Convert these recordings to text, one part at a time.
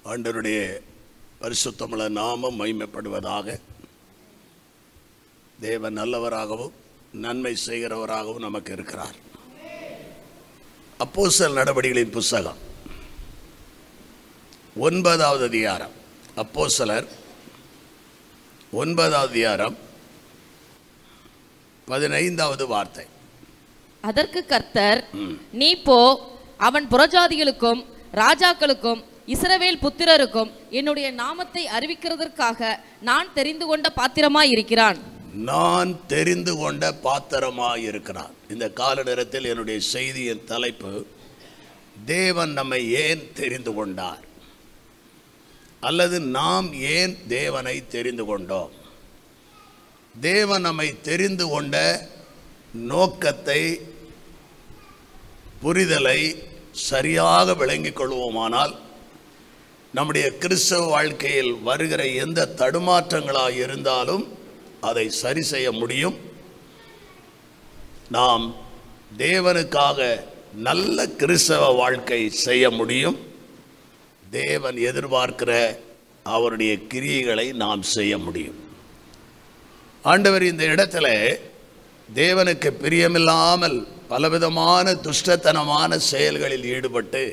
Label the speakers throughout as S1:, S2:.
S1: ஆண்டவருடைய பரிசுத்தமுள்ள நாமம் மகிமைப்படுவதாக. தேவன் நல்லவராகவும் நன்மை செய்கிறவராகவும் நமக்கு இருக்கிறார். அப்போஸ்தலர் நடவடிக்கைகளின் புஸ்தகம் 9வது அதிகாரம். அப்போஸ்தலர் 9வது அதிகாரம் 15வது வார்த்தை.
S2: அதற்கு கர்த்தர், நீ போ, அவன் புறஜாதிகளுக்கும் ராஜாக்களுக்கும் இஸ்ரவேல் புத்திரருக்கும் என்னுடைய நாமத்தை அறிவிக்கிறதற்காக நான் தெரிந்து கொண்ட பாத்திரமாய் இருக்கிறான்.
S1: நான் தெரிந்து கொண்ட பாத்திரமாய் இருக்கிறான். இந்த கால நேரத்தில் என்னுடைய செய்தியின் தலைப்பு, தேவன் நம்மை ஏன் தெரிந்து கொண்டார், அல்லது நாம் ஏன் தேவனை தெரிந்து கொண்டோம். தேவன் நம்மை தெரிந்து கொண்ட நோக்கத்தை, புரிதலை சரியாக விளங்கிக் கொள்வோமானால் நம்முடைய கிறிஸ்தவ வாழ்க்கையில் வருகிற எந்த தடுமாற்றங்களாக இருந்தாலும் அதை சரி செய்ய முடியும். நாம் தேவனுக்காக நல்ல கிறிஸ்தவ வாழ்க்கை செய்ய முடியும். தேவன் எதிர்பார்க்கிற அவருடைய கிரியைகளை நாம் செய்ய முடியும். ஆண்டவர் இந்த இடத்துல தேவனுக்கு பிரியமில்லாமல் பலவிதமான துஷ்டத்தனமான செயல்களில் ஈடுபட்டு,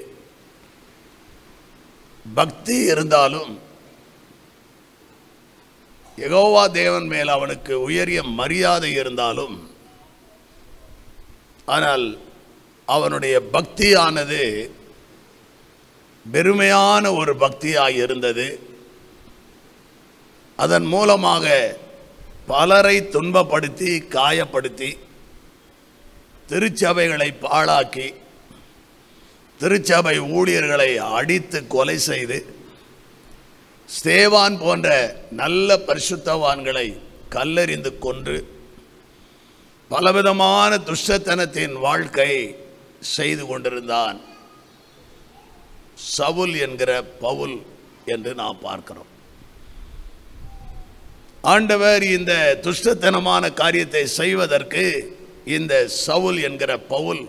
S1: பக்தி இருந்தாலும் யெகோவா தேவன் மேல் அவனுக்கு உயரிய மரியாதை இருந்தாலும், ஆனால் அவனுடைய பக்தியானது பெருமையான ஒரு பக்தியாய் இருந்தது. அதன் மூலமாக பலரை துன்பப்படுத்தி, காயப்படுத்தி, திருச்சபைகளை பாழாக்கி, திருச்சபை ஊழியர்களை அடித்து கொலை செய்து, ஸ்தேவான் போன்ற நல்ல பரிசுத்தவான்களை கல்லெறிந்து கொன்று, பலவிதமான துஷ்டத்தனத்தின் வாழ்க்கை செய்து கொண்டிருந்தான் சவுல் என்கிற பவுல் என்று நாம் பார்க்கிறோம். ஆண்டவர் இந்த துஷ்டத்தனமான காரியத்தை செய்வதற்கு இந்த சவுல் என்கிற பவுல்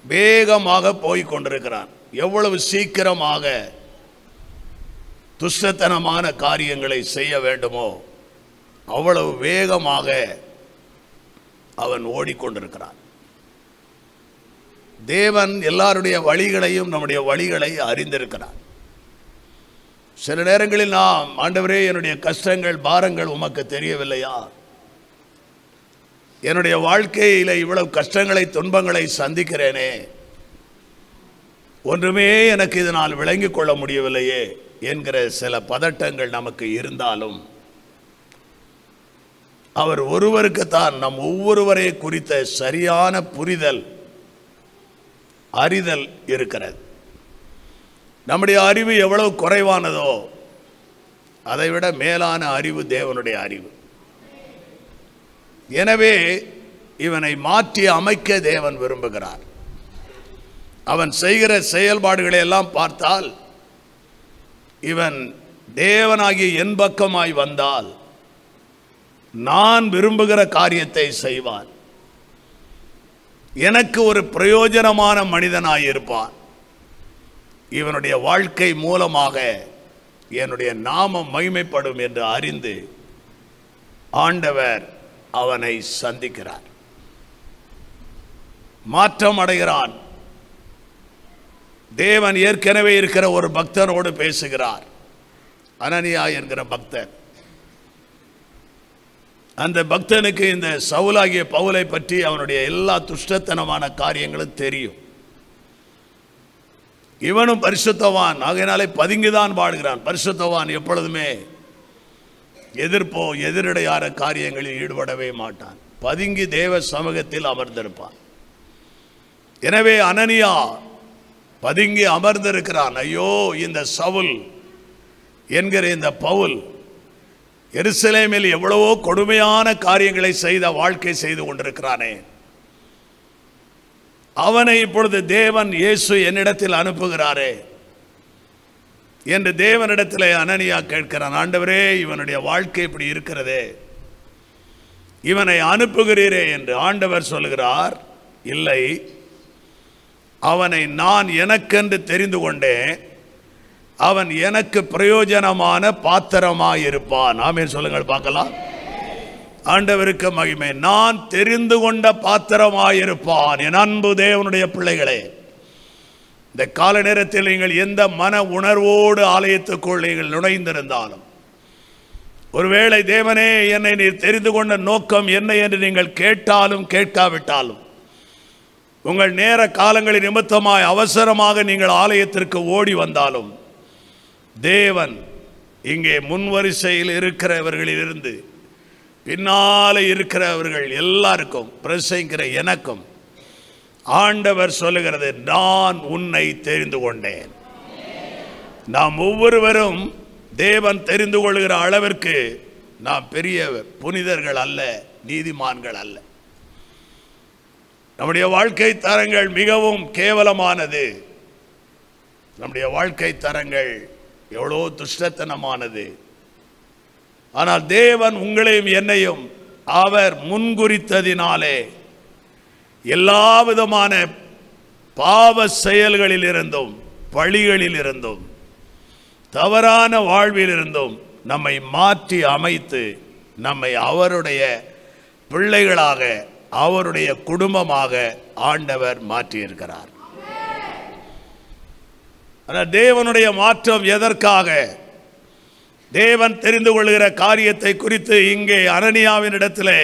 S1: வேகமாக போய்க் கொண்டிருக்கிறான். எவ்வளவு சீக்கிரமாக துஷ்டத்தனமான காரியங்களை செய்ய வேண்டுமோ அவ்வளவு வேகமாக அவன் ஓடிக்கொண்டிருக்கிறான். தேவன் எல்லாருடைய வழிகளையும் நம்முடைய வழிகளை அறிந்திருக்கிறார். சில நேரங்களில் நாம், ஆண்டவரே, என்னுடைய கஷ்டங்கள், பாரங்கள் உமக்கு தெரியவில்லையா? என்னுடைய வாழ்க்கையில் இவ்வளவு கஷ்டங்களை, துன்பங்களை சந்திக்கிறேனே, ஒன்றுமே எனக்கு இதனால் விளங்கிக் கொள்ள முடியவில்லையே என்கிற சில பதட்டங்கள் நமக்கு இருந்தாலும், அவர் ஒருவருக்குத்தான் நம் ஒவ்வொருவரை குறித்த சரியான புரிதல், அறிதல் இருக்கிறது. நம்முடைய அறிவு எவ்வளவு குறைவானதோ அதைவிட மேலான அறிவு தேவனுடைய அறிவு. எனவே இவனை மாற்றி அமைக்க தேவன் விரும்புகிறார். அவன் செய்கிற செயல்பாடுகளை எல்லாம் பார்த்தால், இவன் தேவனாகிய என் பக்கமாய் வந்தால் நான் விரும்புகிற காரியத்தை செய்வான், எனக்கு ஒரு பிரயோஜனமான மனிதனாய் இருப்பான், இவனுடைய வாழ்க்கை மூலமாக என்னுடைய நாமம் மகிமைப்படும் என்று அறிந்து ஆண்டவர் அவனை சந்திக்கிறார், மாற்றம் அடைகிறான். தேவன் ஏற்கனவே இருக்கிற ஒரு பக்தனோடு பேசுகிறார், அனனியா என்கிற பக்தன். அந்த பக்தனுக்கு இந்த சவுலாகிய பவுலை பற்றி அவனுடைய எல்லா துஷ்டத்தனமான காரியங்களும் தெரியும். இவனும் பரிசுத்தவான், ஆகையினாலே பதுங்கிதான் வாழுகிறான். பரிசுத்தவான் எப்பொழுதுமே எதிர்ப்போ எதிரடையார காரியங்களில் ஈடுபடவே மாட்டான். பதுங்கி தேவ சமூகத்தில் அமர்ந்திருப்பான். எனவே அனனியா பதுங்கி அமர்ந்திருக்கிறான். ஐயோ, இந்த சவுல் என்கிற இந்த பவுல் எருசலேமில் எவ்வளவோ கொடுமையான காரியங்களை செய்த வாழ்க்கை செய்து கொண்டிருக்கிறானே, அவனை இப்பொழுது தேவன் இயேசு என்னிடத்தில் அனுப்புகிறாரே என்று தேவனிடத்தில் அனனியா கேட்கிறான். ஆண்டவரே, இவனுடைய வாழ்க்கை இப்படி இருக்கிறதே, இவனை அனுப்புகிறீரே என்று. ஆண்டவர் சொல்லுகிறார், இல்லை, அவனை நான் எனக்கென்று தெரிந்து கொண்டேன், அவன் எனக்கு பிரயோஜனமான பாத்திரமாயிருப்பான். ஆமென் சொல்லுங்கள் பார்க்கலாம். ஆண்டவருக்கு மகிமை. நான் தெரிந்து கொண்ட பாத்திரமாயிருப்பான். என் அன்பு தேவனுடைய பிள்ளைகளே, இந்த கால நேரத்தில் நீங்கள் எந்த மன உணர்வோடு ஆலயத்துக்குள் நீங்கள் நுழைந்திருந்தாலும், ஒருவேளை தேவனே என்னை நீர் தெரிந்து கொண்ட நோக்கம் என்ன என்று நீங்கள் கேட்டாலும் கேட்காவிட்டாலும், உங்கள் நேர காலங்களின் நிமித்தமாய் அவசரமாக நீங்கள் ஆலயத்திற்கு ஓடி வந்தாலும், தேவன் இங்கே முன்வரிசையில் இருக்கிறவர்களிலிருந்து பின்னாலே இருக்கிறவர்கள் எல்லாருக்கும், பிரசங்கிற எனக்கும் ஆண்டவர் சொல்லுகிறது, நான் உன்னை தெரிந்து கொண்டேன். நாம் ஒவ்வொருவரும் தேவன் தெரிந்து கொள்கிற அளவிற்கு நாம் பெரிய புனிதர்கள் அல்ல, நீதிமான்கள் அல்ல. நம்முடைய வாழ்க்கை தரங்கள் மிகவும் கேவலமானது. நம்முடைய வாழ்க்கை தரங்கள் எவ்வளோ துஷ்டத்தனமானது. ஆனால் தேவன் உங்களையும் என்னையும் அவர் முன்குறித்ததினாலே எல்லா விதமான பாவ செயல்களில் இருந்தும், பழிகளில் இருந்தும், தவறான வாழ்வில் இருந்தும் நம்மை மாற்றி அமைத்து நம்மை அவருடைய பிள்ளைகளாக, அவருடைய குடும்பமாக ஆண்டவர் மாற்றியிருக்கிறார். ஆனால் தேவனுடைய மாற்றம் எதற்காக? தேவன் தெரிந்து கொள்கிற காரியத்தை குறித்து இங்கே அனனியாவின் இடத்திலே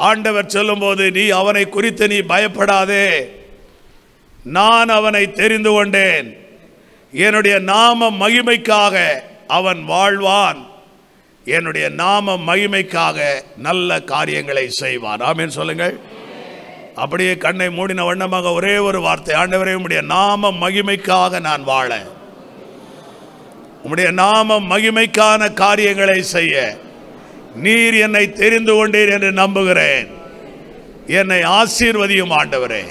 S1: ஆண்டவர் சொல்லும்போது, நீ அவனை குறித்து நீ பயப்படாதே, நான் அவனை தெரிந்து கொண்டேன், என்னுடைய நாம மகிமைக்காக அவன் வாழ்வான், என்னுடைய நாம மகிமைக்காக நல்ல காரியங்களை செய்வான். ஆமென் சொல்லுங்கள். அப்படியே கண்ணை மூடின வண்ணமாக ஒரே ஒரு வார்த்தை, ஆண்டவரே உம்முடைய நாம மகிமைக்காக நான் வாழ, உம்முடைய நாம மகிமைக்கான காரியங்களை செய்ய நீர் என்னை தெரிந்து கொண்டீர் என்று நம்புகிறேன். என்னை ஆசீர்வதியும் ஆண்டவரே.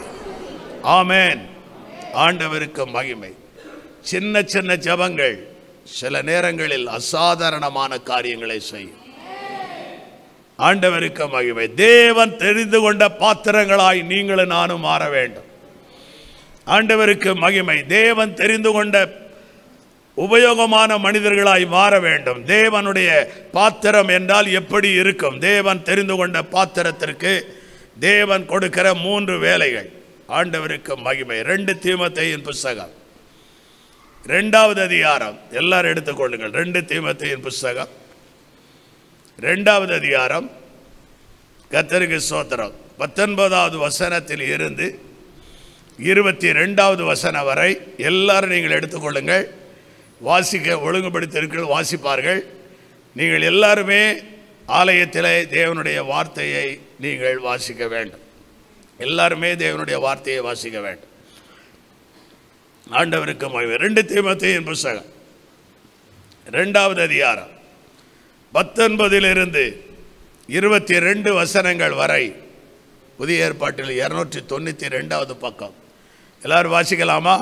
S1: ஆமென். ஆண்டவருக்கு மகிமை. சின்ன சின்ன ஜெபங்கள் சில நேரங்களில் அசாதாரணமான காரியங்களை செய்யும். ஆண்டவருக்கு மகிமை. தேவன் தெரிந்து கொண்ட பாத்திரங்களாய் நீங்களும் நானும் மாற வேண்டும். ஆண்டவருக்கு மகிமை. தேவன் தெரிந்து கொண்ட உபயோகமான மனிதர்களாய் மாற வேண்டும். தேவனுடைய பாத்திரம் என்றால் எப்படி இருக்கும்? தேவன் தெரிந்து கொண்ட பாத்திரத்திற்கு தேவன் கொடுக்கிற 3 வேலைகள். ஆண்டவருக்கு மகிமை. 2 தீமோத்தேயுவின் புஸ்தகம் 2வது அதிகாரம், எல்லாரும் எடுத்துக்கொள்ளுங்கள். 2 தீமோத்தேயுவின் புஸ்தகம் 2வது அதிகாரம், கர்த்தருக்கு ஸ்தோத்திரம், 19வது வசனத்தில் இருந்து 22வது வசனம் வரை எல்லாரும் நீங்கள் எடுத்துக்கொள்ளுங்கள். வாசிக்க ஒழுங்குபடுத்தியிருக்கள் வாசிப்பார்கள். நீங்கள் எல்லாருமே ஆலயத்திலே தேவனுடைய வார்த்தையை நீங்கள் வாசிக்க வேண்டும். எல்லாருமே தேவனுடைய வார்த்தையை வாசிக்க வேண்டும். ஆண்டவருக்கு மகிமை. 2 தீமோத்தேயுவின் புஸ்தகம் 2வது அதிகாரம் 19 22 வசனங்கள் வரை, புதிய ஏற்பாட்டில் 292வது பக்கம். எல்லாரும் வாசிக்கலாமா?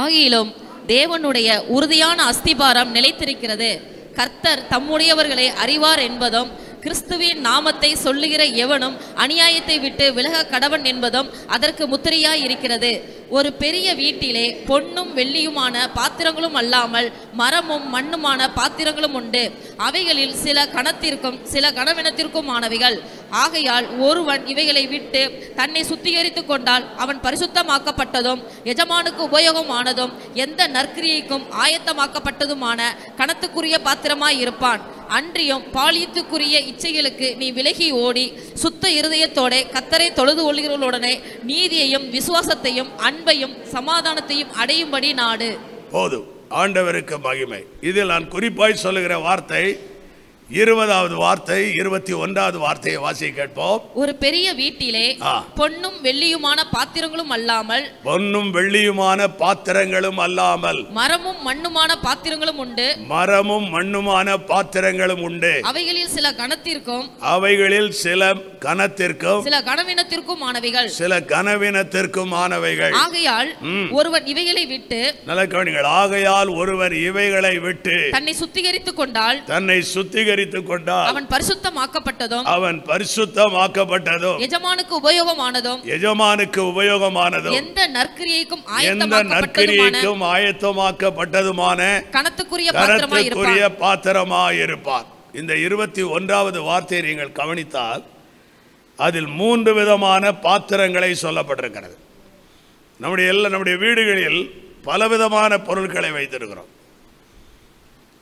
S2: ஆகிலும் தேவனுடைய உறுதியான அஸ்திபாரம் நிலைத்திருக்கிறது. கர்த்தர் தம்முடையவர்களை அறிவார் என்பதும், கிறிஸ்துவின் நாமத்தை சொல்லுகிற எவனும் அநியாயத்தை விட்டு விலக கடவன் என்பதும் அதற்கு முத்திரையாய் இருக்கிறது. ஒரு பெரிய வீட்டிலே பொன்னும் வெள்ளியுமான பாத்திரங்களும் அல்லாமல் மரமும் மண்ணுமான பாத்திரங்களும் உண்டு. அவைகளில் சில கணத்திற்கும் சில கனவினத்திற்குமானவைகள். ஆகையால் ஒருவன் இவைகளை விட்டு தன்னை சுத்திகரித்து கொண்டால் அவன் பரிசுத்தமாக்கப்பட்டதும் எஜமானுக்கு உபயோகமானதும் எந்த நற்கிரியைக்கும் ஆயத்தமாக்கப்பட்டதுமான கணத்துக்குரிய பாத்திரமாய் இருப்பான். அன்றியும் பாலியத்துக்குரிய இச்சைகளுக்கு நீ விலகி ஓடி சுத்த இருதயத்தோட கர்த்தரை தொழுது கொள்கிறவர்களுடனே நீதியையும் விசுவாசத்தையும் அன்பையும் சமாதானத்தையும் அடையும்படி நாடு.
S1: போதும். ஆண்டவருக்கு மகிமை. இதில் நான் குறிப்பாய் சொல்லுகிற வார்த்தை 20வது வார்த்தை, 21வது வார்த்தையை வாசி கேட்போம்.
S2: ஒரு பெரிய வீட்டிலே பொன்னும் வெள்ளியுமான பாத்திரங்களும் அல்லாமல்,
S1: பொன்னும் வெள்ளியுமான பாத்திரங்களும் அல்லாமல்
S2: மரமும் மண்ணுமான பாத்திரங்களும் உண்டு.
S1: மரமும் மண்ணுமான பாத்திரங்களும் உண்டு.
S2: அவைகளில் சில கனத்திற்கும்
S1: சில
S2: கனவினத்திற்கும் ஆனவைகள்.
S1: சில கனவினத்திற்கும் ஆனவைகள்.
S2: ஆகையால் ஒருவன் இவைகளை விட்டு,
S1: நல்ல கவனிங்கள், ஆகையால் ஒருவர் இவைகளை விட்டு
S2: தன்னை சுத்திகரித்துக் கொண்டால்
S1: சுத்திகரித்துக் கொண்டால்
S2: அவன் பரிசுத்தமாக்கப்பட்டதும் எஜமானுக்கு உபயோகமானதும் எந்த நற்கிரியைக்கும்
S1: ஆயத்தமாக்கப்பட்டதுமான கனத்துக்குரிய பாத்திரமாயிருப்பார். இந்த 21வது வார்த்தையை நீங்கள் கவனித்தால் அதில் 3 விதமான பாத்திரங்களை சொல்லப்பட்டிருக்கிறது. நம்முடைய வீடுகளில் பலவிதமான பொருட்களை வைத்திருக்கிறோம்.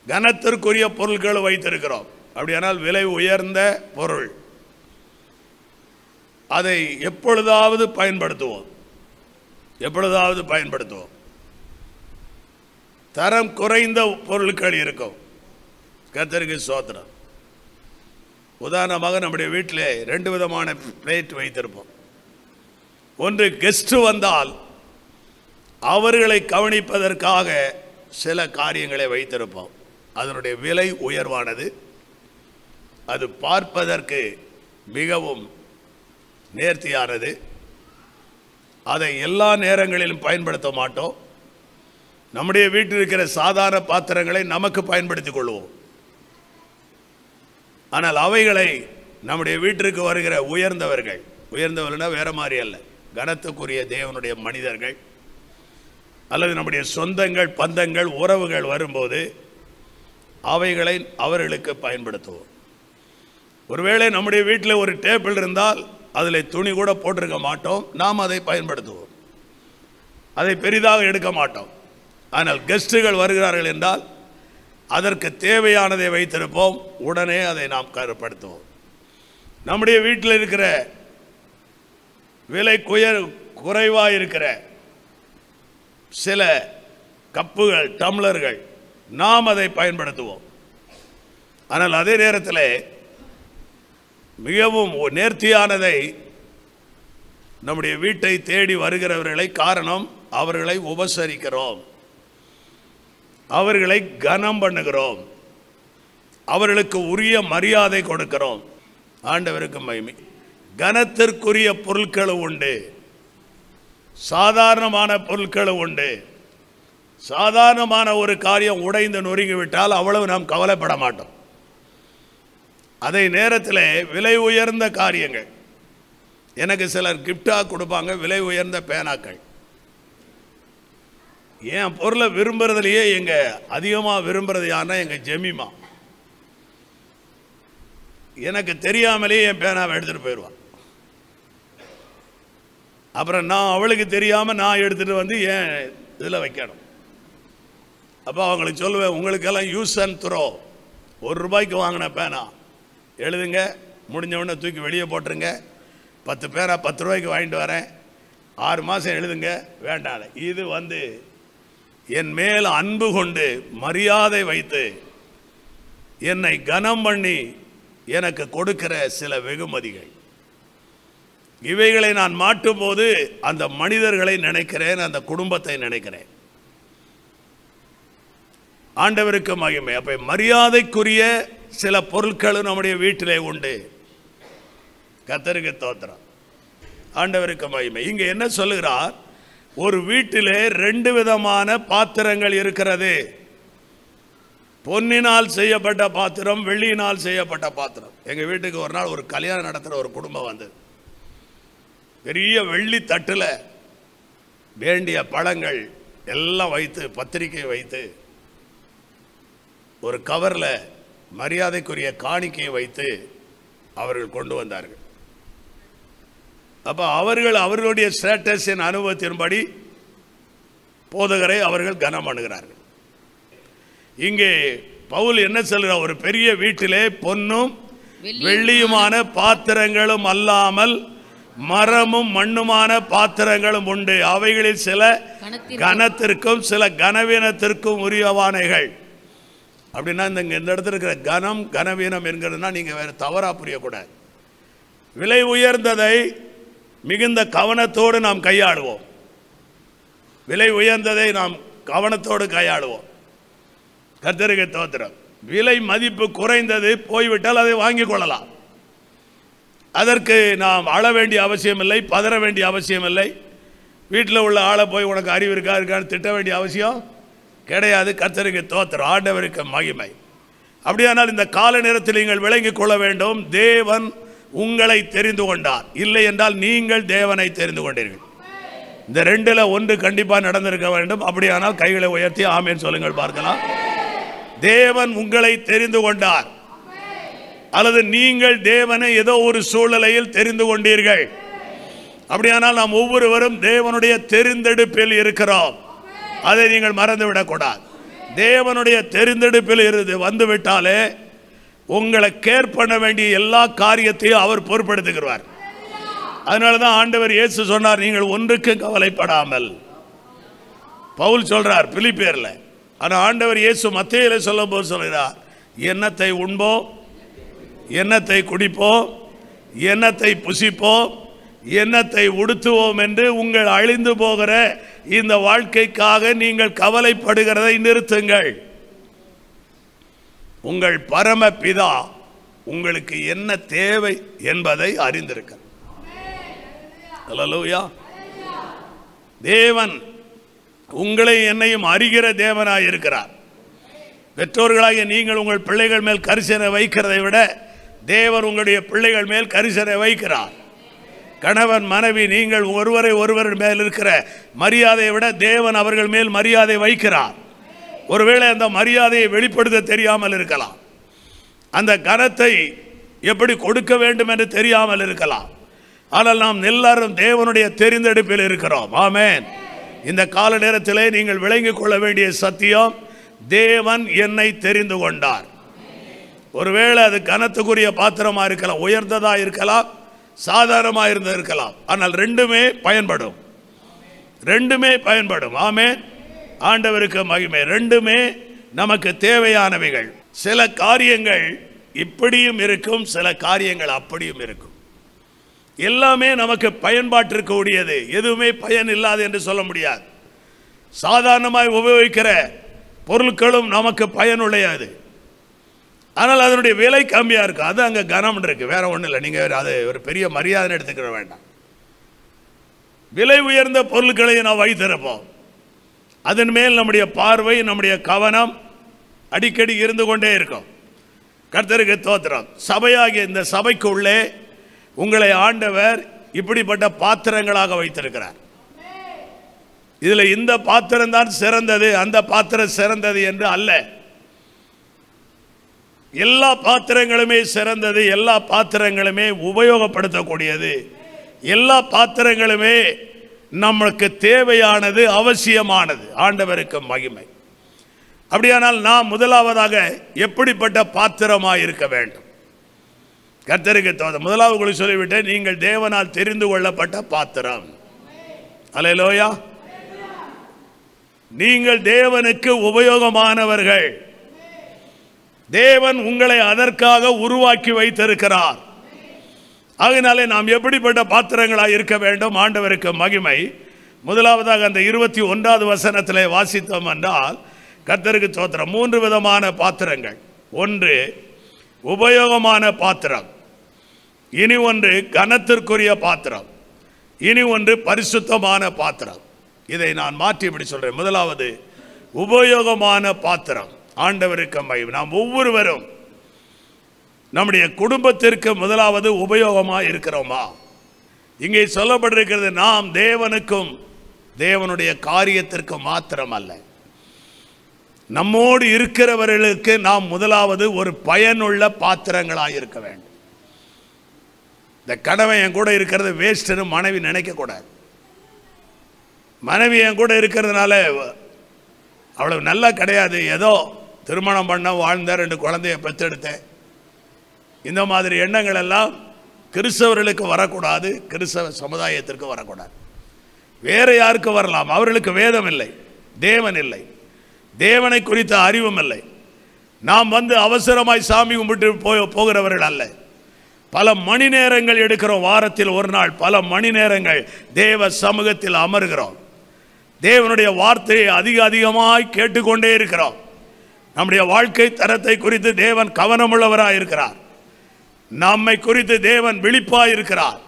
S1: கனத்திற்குரிய பொருட்கள் வைத்திருக்கிறோம். அப்படியானால் விலை உயர்ந்த பொருள், அதை எப்பொழுதாவது பயன்படுத்துவோம். தரம் குறைந்த பொருட்கள் இருக்கும். கர்த்தருக்கு ஸ்தோத்திரம். உதாரணமாக நம்முடைய வீட்டில் 2 விதமான பிளேட் வைத்திருப்போம். ஒன்று, கெஸ்ட் வந்தால் அவர்களை கவனிப்பதற்காக சில காரியங்களை வைத்திருப்போம். அதனுடைய விலை உயர்வானது. அது பார்ப்பதற்கு மிகவும் நேர்த்தியானது. அதை எல்லா நேரங்களிலும் பயன்படுத்த மாட்டோம். நம்முடைய வீட்டில் இருக்கிற சாதாரண பாத்திரங்களை நமக்கு பயன்படுத்திக் கொள்வோம். ஆனால் அவைகளை நம்முடைய வீட்டிற்கு வருகிற உயர்ந்தவர்கள்னா வேற மாதிரி அல்ல, கனத்துக்குரிய தேவனுடைய மனிதர்கள் அல்லது நம்முடைய சொந்தங்கள், பந்தங்கள், உறவுகள் வரும்போது அவைகளை அவர்களுக்கு பயன்படுத்துவோம். ஒருவேளை நம்முடைய வீட்டில் ஒரு டேபிள் இருந்தால் அதில் துணி கூட போட்டிருக்க மாட்டோம், நாம் அதை பயன்படுத்துவோம். அதை பெரிதாக எடுக்க மாட்டோம். ஆனால் கெஸ்ட்டுகள் வருகிறார்கள் என்றால் அதற்கு தேவையானதை வைத்திருப்போம். உடனே அதை நாம் கருப்படுத்துவோம். நம்முடைய வீட்டில் இருக்கிற விலை குறைவாக இருக்கிற சில கப்புகள், டம்ளர்கள், நாம் அதை பயன்படுத்துவோம். ஆனால் அதே நேரத்தில் மிகவும் நேர்த்தியானதை நம்முடைய வீட்டை தேடி வருகிறவர்களை, காரணம் அவர்களை உபசரிக்கிறோம், அவர்களை கனம் பண்ணுகிறோம், அவர்களுக்கு உரிய மரியாதை கொடுக்கிறோம். ஆண்டவருக்கு மகிமை. கனத்திற்குரிய பொருட்களும் உண்டு, சாதாரணமான பொருட்களும் உண்டு. சாதாரணமான ஒரு காரியம் உடைந்து நொறுங்கிவிட்டால் அவ்வளவு நாம் கவலைப்பட மாட்டோம். அதே நேரத்தில் விலை உயர்ந்த காரியங்கள், எனக்கு சிலர் கிஃப்டாக கொடுப்பாங்க விலை உயர்ந்த பேனாக்கள். என் பொருளை விரும்புறதுலையே அதிகமாக விரும்புறது யாருன்னா எங்கள் ஜெமிமா. எனக்கு தெரியாமலேயே என் பேனாவை எடுத்துகிட்டு போயிடுவான். அப்புறம் நான் அவளுக்கு தெரியாமல் நான் எடுத்துகிட்டு வந்து ஏன் இதில் வைக்கணும். அப்போ அவங்களுக்கு சொல்லுவேன், உங்களுக்கெல்லாம் யூஸ் அண்ட் த்ரோ, ₹1 வாங்கின பேனா எழுதுங்க, முடிஞ்சவொடனே தூக்கி வெளியே போட்டுருங்க. 10 பேரா ₹10 வாங்கிட்டு வரேன், 6 மாதம் எழுதுங்க, வேண்டாம். இது என் மேல் அன்பு கொண்டு மரியாதை வைத்து என்னை கனம் பண்ணி எனக்கு கொடுக்கிற சில வெகுமதிகள். இவைகளை நான் மாட்டும் போது அந்த மனிதர்களை நினைக்கிறேன், அந்த குடும்பத்தை நினைக்கிறேன். ஆண்டவருக்கு மகிமை. அப்ப மரியாதைக்குரிய சில பொருட்களும் நம்முடைய வீட்டிலே உண்டு. கர்த்தருக்கு ஸ்தோத்திரம். ஆண்டவருக்கு மகிமை. இங்க என்ன சொல்லுகிறார்? ஒரு வீட்டிலே 2 விதமான பாத்திரங்கள் இருக்கிறது. பொன்னினால் செய்யப்பட்ட பாத்திரம், வெள்ளியினால் செய்யப்பட்ட பாத்திரம். எங்க வீட்டுக்கு ஒரு நாள் ஒரு கல்யாணம் நடத்துகிற ஒரு குடும்பம் வந்தது. பெரிய வெள்ளி தட்டுல வேண்டிய பழங்கள் எல்லாம் வைத்து, பத்திரிகை வைத்து, ஒரு கவர்ல மரியாதைக்குரிய காணிக்கையை வைத்து அவர்கள் கொண்டு வந்தார்கள். அப்ப அவர்களுடைய ஸ்டேட்டஸின் அனுபவத்தின்படி போதகரை அவர்கள் கனம் பண்ணுகிறார்கள். இங்கே பவுல் என்ன சொல்கிறார்? ஒரு பெரிய வீட்டிலே பொன்னும் வெள்ளியுமான பாத்திரங்களும் அல்லாமல் மரமும் மண்ணுமான பாத்திரங்களும் உண்டு. அவைகளில் சில கனத்திற்கும் சில கனவீனத்திற்கும் உரியவானைகள். அப்படின்னா இந்த இடத்துல இருக்கிற கனம் கனவீனம் என்கிறதுனா நீங்க வேற தவறா புரியக்கூடாது. விலை உயர்ந்ததை மிகுந்த கவனத்தோடு நாம் கையாளுவோம். விலை உயர்ந்ததை நாம் கவனத்தோடு கையாளுவோம். கர்த்தருக்கு ஸ்தோத்திரம். விலை மதிப்பு குறைந்தது போய்விட்டால் அதை வாங்கிக் கொள்ளலாம். அதற்கு நாம் அழ வேண்டிய அவசியம் இல்லை, பதற வேண்டிய அவசியம் இல்லை. வீட்டில் உள்ள ஆளை போய் உனக்கு அறிவு இருக்கான்னு திட்ட வேண்டிய அவசியம் கிடையாது. கர்த்தருக்கு ஸ்தோத்திரம். ஆண்டவருக்கு மகிமை. அப்படியானால் இந்த கால நேரத்தில் நீங்கள் விளங்கிக் கொள்ள வேண்டும், தேவன் உங்களை தெரிந்து கொண்டார். இல்லை என்றால் நீங்கள் தேவனை தெரிந்து கொண்டீர்கள். இந்த ரெண்டுல ஒன்று கண்டிப்பாக நடந்திருக்க வேண்டும். அப்படியானால் கைகளை உயர்த்தி ஆமேன் சொல்லுங்கள் பார்க்கலாம். தேவன் உங்களை தெரிந்து கொண்டார், அல்லது நீங்கள் தேவனை ஏதோ ஒரு சூழ்நிலையில் தெரிந்து கொண்டீர்கள். அப்படியானால் நாம் ஒவ்வொருவரும் தேவனுடைய தெரிந்தெடுப்பில் இருக்கிறோம். அதை நீங்கள் மறந்துவிடக்கூடாது. தேவனுடைய தெரிந்தெடுப்பில் இருந்து வந்துவிட்டாலே உங்களை கேர் பண்ண வேண்டிய எல்லா காரியத்தையும் அவர் பொறுப்படுத்துகிறார். அதனால தான் ஆண்டவர் இயேசு சொன்னார், நீங்கள் ஒன்றுக்கு கவலைப்படாமல். பவுல் சொல்றார் பிலிப்பியர்ல. ஆனால் ஆண்டவர் இயேசு மத்தேயுல சொல்லும் போது சொல்கிறார், எண்ணத்தை உண்போம், எண்ணத்தை குடிப்போம், எண்ணத்தை புசிப்போம், எண்ணத்தை உடுத்துவோம் என்று உங்கள் அழிந்து போகிற இந்த வாழ்க்கைக்காக நீங்கள் கவலைப்படுகிறதை நிறுத்துங்கள். உங்கள் பரம பிதா உங்களுக்கு என்ன தேவை என்பதை அறிந்திருக்கிறார். அல்லேலூயா. தேவன் உங்களை என்னையும் அறிகிற தேவனாய் இருக்கிறார். பெற்றோர்களாகிய நீங்கள் உங்கள் பிள்ளைகள் மேல் கரிசனை வைக்கிறதை விட தேவன் உங்களுடைய பிள்ளைகள் மேல் கரிசனை வைக்கிறார். கணவன் மனைவி நீங்கள் ஒருவரை ஒருவர் மேல் இருக்கிற மரியாதையை விட தேவன் அவர்கள் மேல் மரியாதை வைக்கிறார். ஒருவேளை அந்த மரியாதையை வெளிப்படுத்த தெரியாமல் இருக்கலாம், அந்த கனத்தை எப்படி கொடுக்க வேண்டும் என்று தெரியாமல் இருக்கலாம். ஆனால் நாம் எல்லாரும் தேவனுடைய தெரிந்தெடுப்பில் இருக்கிறோம். ஆமென். இந்த கால நேரத்திலே நீங்கள் விளங்கிக் கொள்ள வேண்டிய சத்தியம், தேவன் என்னை தெரிந்து கொண்டார். ஒருவேளை அது கனத்துக்குரிய பாத்திரமா இருக்கலாம், உயர்ந்ததா இருக்கலாம், சாதாரணமாக இருந்த இருக்கலாம். ஆனால் ரெண்டுமே பயன்படும், ரெண்டுமே பயன்படும். ஆமென். ஆண்டவருக்கு மகிமை. ரெண்டுமே நமக்கு தேவையானவைகள். சில காரியங்கள் இப்படியும் இருக்கும், சில காரியங்கள் அப்படியும் இருக்கும். எல்லாமே நமக்கு பயன்பாட்டிற்கு உடையது, எதுவுமே பயன் இல்லாது என்று சொல்ல முடியாது. சாதாரணமாய் உபயோகிக்கிற பொருட்களும் நமக்கு பயனுடையது, ஆனால் அதனுடைய விலை கம்மியாக இருக்கும். அது அங்கே கனம் இருக்கு, வேற ஒன்றும் இல்லை. நீங்கள் அது ஒரு பெரிய மரியாதை எடுத்துக்கிற வேண்டாம். விலை உயர்ந்த பொருட்களை நாம் வைத்திருப்போம், அதன் மேல் நம்முடைய பார்வை, நம்முடைய கவனம் அடிக்கடி இருந்து கொண்டே இருக்கும். கர்த்தருக்கு ஸ்தோத்திரம். சபையாகிய இந்த சபைக்கு உள்ளே உங்களை ஆண்டவர் இப்படிப்பட்ட பாத்திரங்களாக வைத்திருக்கிறார். இதில் இந்த பாத்திரம் தான் சிறந்தது, அந்த பாத்திரம் சிறந்தது என்று அல்ல. எல்லா பாத்திரங்களுமே சிறந்தது, எல்லா பாத்திரங்களுமே உபயோகப்படுத்தக்கூடியது, எல்லா பாத்திரங்களுமே நமக்கு தேவையானது, அவசியமானது. ஆண்டவருக்கு மகிமை. அப்படியானால் நாம் முதலாவதாக எப்படிப்பட்ட பாத்திரமாக இருக்க வேண்டும்? கர்த்தருக்கு தோத முதலாவது சொல்லிவிட்டேன், நீங்கள் தேவனால் தெரிந்து கொள்ளப்பட்ட பாத்திரம். அல்லேலூயா. நீங்கள் தேவனுக்கு உபயோகமானவர்கள். தேவன் உங்களை அதற்காக உருவாக்கி வைத்திருக்கிறார். அதனாலே நாம் எப்படிப்பட்ட பாத்திரங்களாக இருக்க வேண்டும்? ஆண்டவருக்கு மகிமை. முதலாவதாக அந்த 21வது வசனத்திலே வாசித்தோம் என்றால், கர்த்தருக்கு ஸ்தோத்திரம், 3 விதமான பாத்திரங்கள். ஒன்று உபயோகமான பாத்திரம், இனி ஒன்று கனத்திற்குரிய பாத்திரம், இனி ஒன்று பரிசுத்தமான பாத்திரம். இதை நான் மாற்றி இப்படி சொல்றேன். முதலாவது உபயோகமான பாத்திரம். ஆண்டவருக்கு மகிமை. நாம் ஒவ்வொருவரும் நம்முடைய குடும்பத்திற்கு முதலாவது உபயோகமாக இருக்கிறோமா? இங்கே சொல்லப்பட்டிருக்கிறது, நாம் தேவனுக்கும் தேவனுடைய காரியத்திற்கு மாத்திரம் அல்ல, நம்மோடு இருக்கிறவர்களுக்கு நாம் முதலாவது ஒரு பயனுள்ள பாத்திரங்களாக இருக்க வேண்டும். இந்த கணவன் என் கூட இருக்கிறது வேஸ்ட்னு மனைவி நினைக்கக்கூடாது. மனைவி என் கூட இருக்கிறதுனால அவ்வளவு நல்லா கிடையாது, ஏதோ திருமணம் பண்ண வாழ்ந்த 2 குழந்தைய பெற்றெடுத்தேன், இந்த மாதிரி எண்ணங்கள் எல்லாம் கிறிஸ்தவர்களுக்கு வரக்கூடாது, கிறிஸ்தவ சமுதாயத்திற்கு வரக்கூடாது. வேறு யாருக்கு வரலாம்? அவர்களுக்கு வேதம் இல்லை, தேவன் இல்லை, தேவனை குறித்த அறிவும் இல்லை. நாம் அவசரமாய் சாமி கும்பிட்டு போகிறவர்கள் அல்ல. பல மணி நேரங்கள் எடுக்கிறோம், வாரத்தில் ஒரு நாள் பல மணி நேரங்கள் தேவ சமூகத்தில் அமர்கிறோம். தேவனுடைய வார்த்தையை அதிகமாய் கேட்டுக்கொண்டே இருக்கிறோம். நம்முடைய வாழ்க்கை தரத்தை குறித்து தேவன் கவனமுள்ளவராக இருக்கிறார். நம்மை குறித்து தேவன் விழிப்பாய் இருக்கிறார்.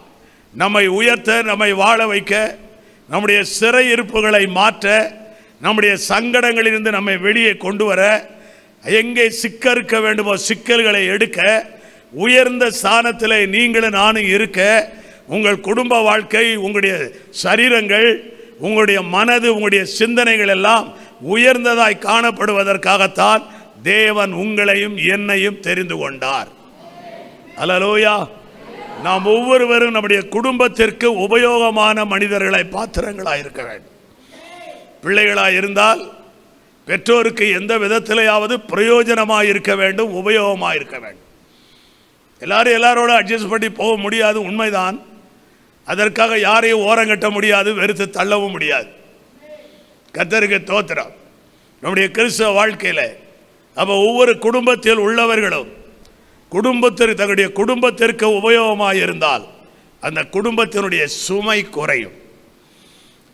S1: நம்மை உயர்த்த, நம்மை வாழ வைக்க, நம்முடைய சிறையிருப்புகளை மாற்ற, நம்முடைய சங்கடங்களிலிருந்து நம்மை வெளியே கொண்டு வர, எங்கே சிக்க வேண்டுமோ சிக்கல்களை எடுக்க, உயர்ந்த ஸ்தானத்தில் நீங்களும் நானும் இருக்க, உங்கள் குடும்ப வாழ்க்கை, உங்களுடைய சரீரங்கள், உங்களுடைய மனது, உங்களுடைய சிந்தனைகள் எல்லாம் உயர்ந்ததாய் காணப்படுவதற்காகத்தான் தேவன் உங்களையும் என்னையும் தெரிந்து கொண்டார். அல்லேலூயா. நாம் ஒவ்வொருவரும் நம்முடைய குடும்பத்திற்கு உபயோகமான மனிதர்களை, பாத்திரங்களாக இருக்க வேண்டும். பிள்ளைகளாக இருந்தால் பெற்றோருக்கு எந்த விதத்திலேயாவது பிரயோஜனமாக இருக்க வேண்டும், உபயோகமாக இருக்க வேண்டும். எல்லாரோட அட்ஜஸ்ட் பண்ணி போக முடியாது, உண்மைதான். அதற்காக யாரையும் ஓரங்கட்ட முடியாது, வெறுத்து தள்ளவும் முடியாது. கர்த்தருக்கு ஸ்தோத்திரம். நம்முடைய கிறிஸ்தவ வாழ்க்கையில் அப்போ ஒவ்வொரு குடும்பத்தில் உள்ளவர்களும் தன்னுடைய குடும்பத்திற்கு உபயோகமாக இருந்தால் அந்த குடும்பத்தினுடைய சுமை குறையும்.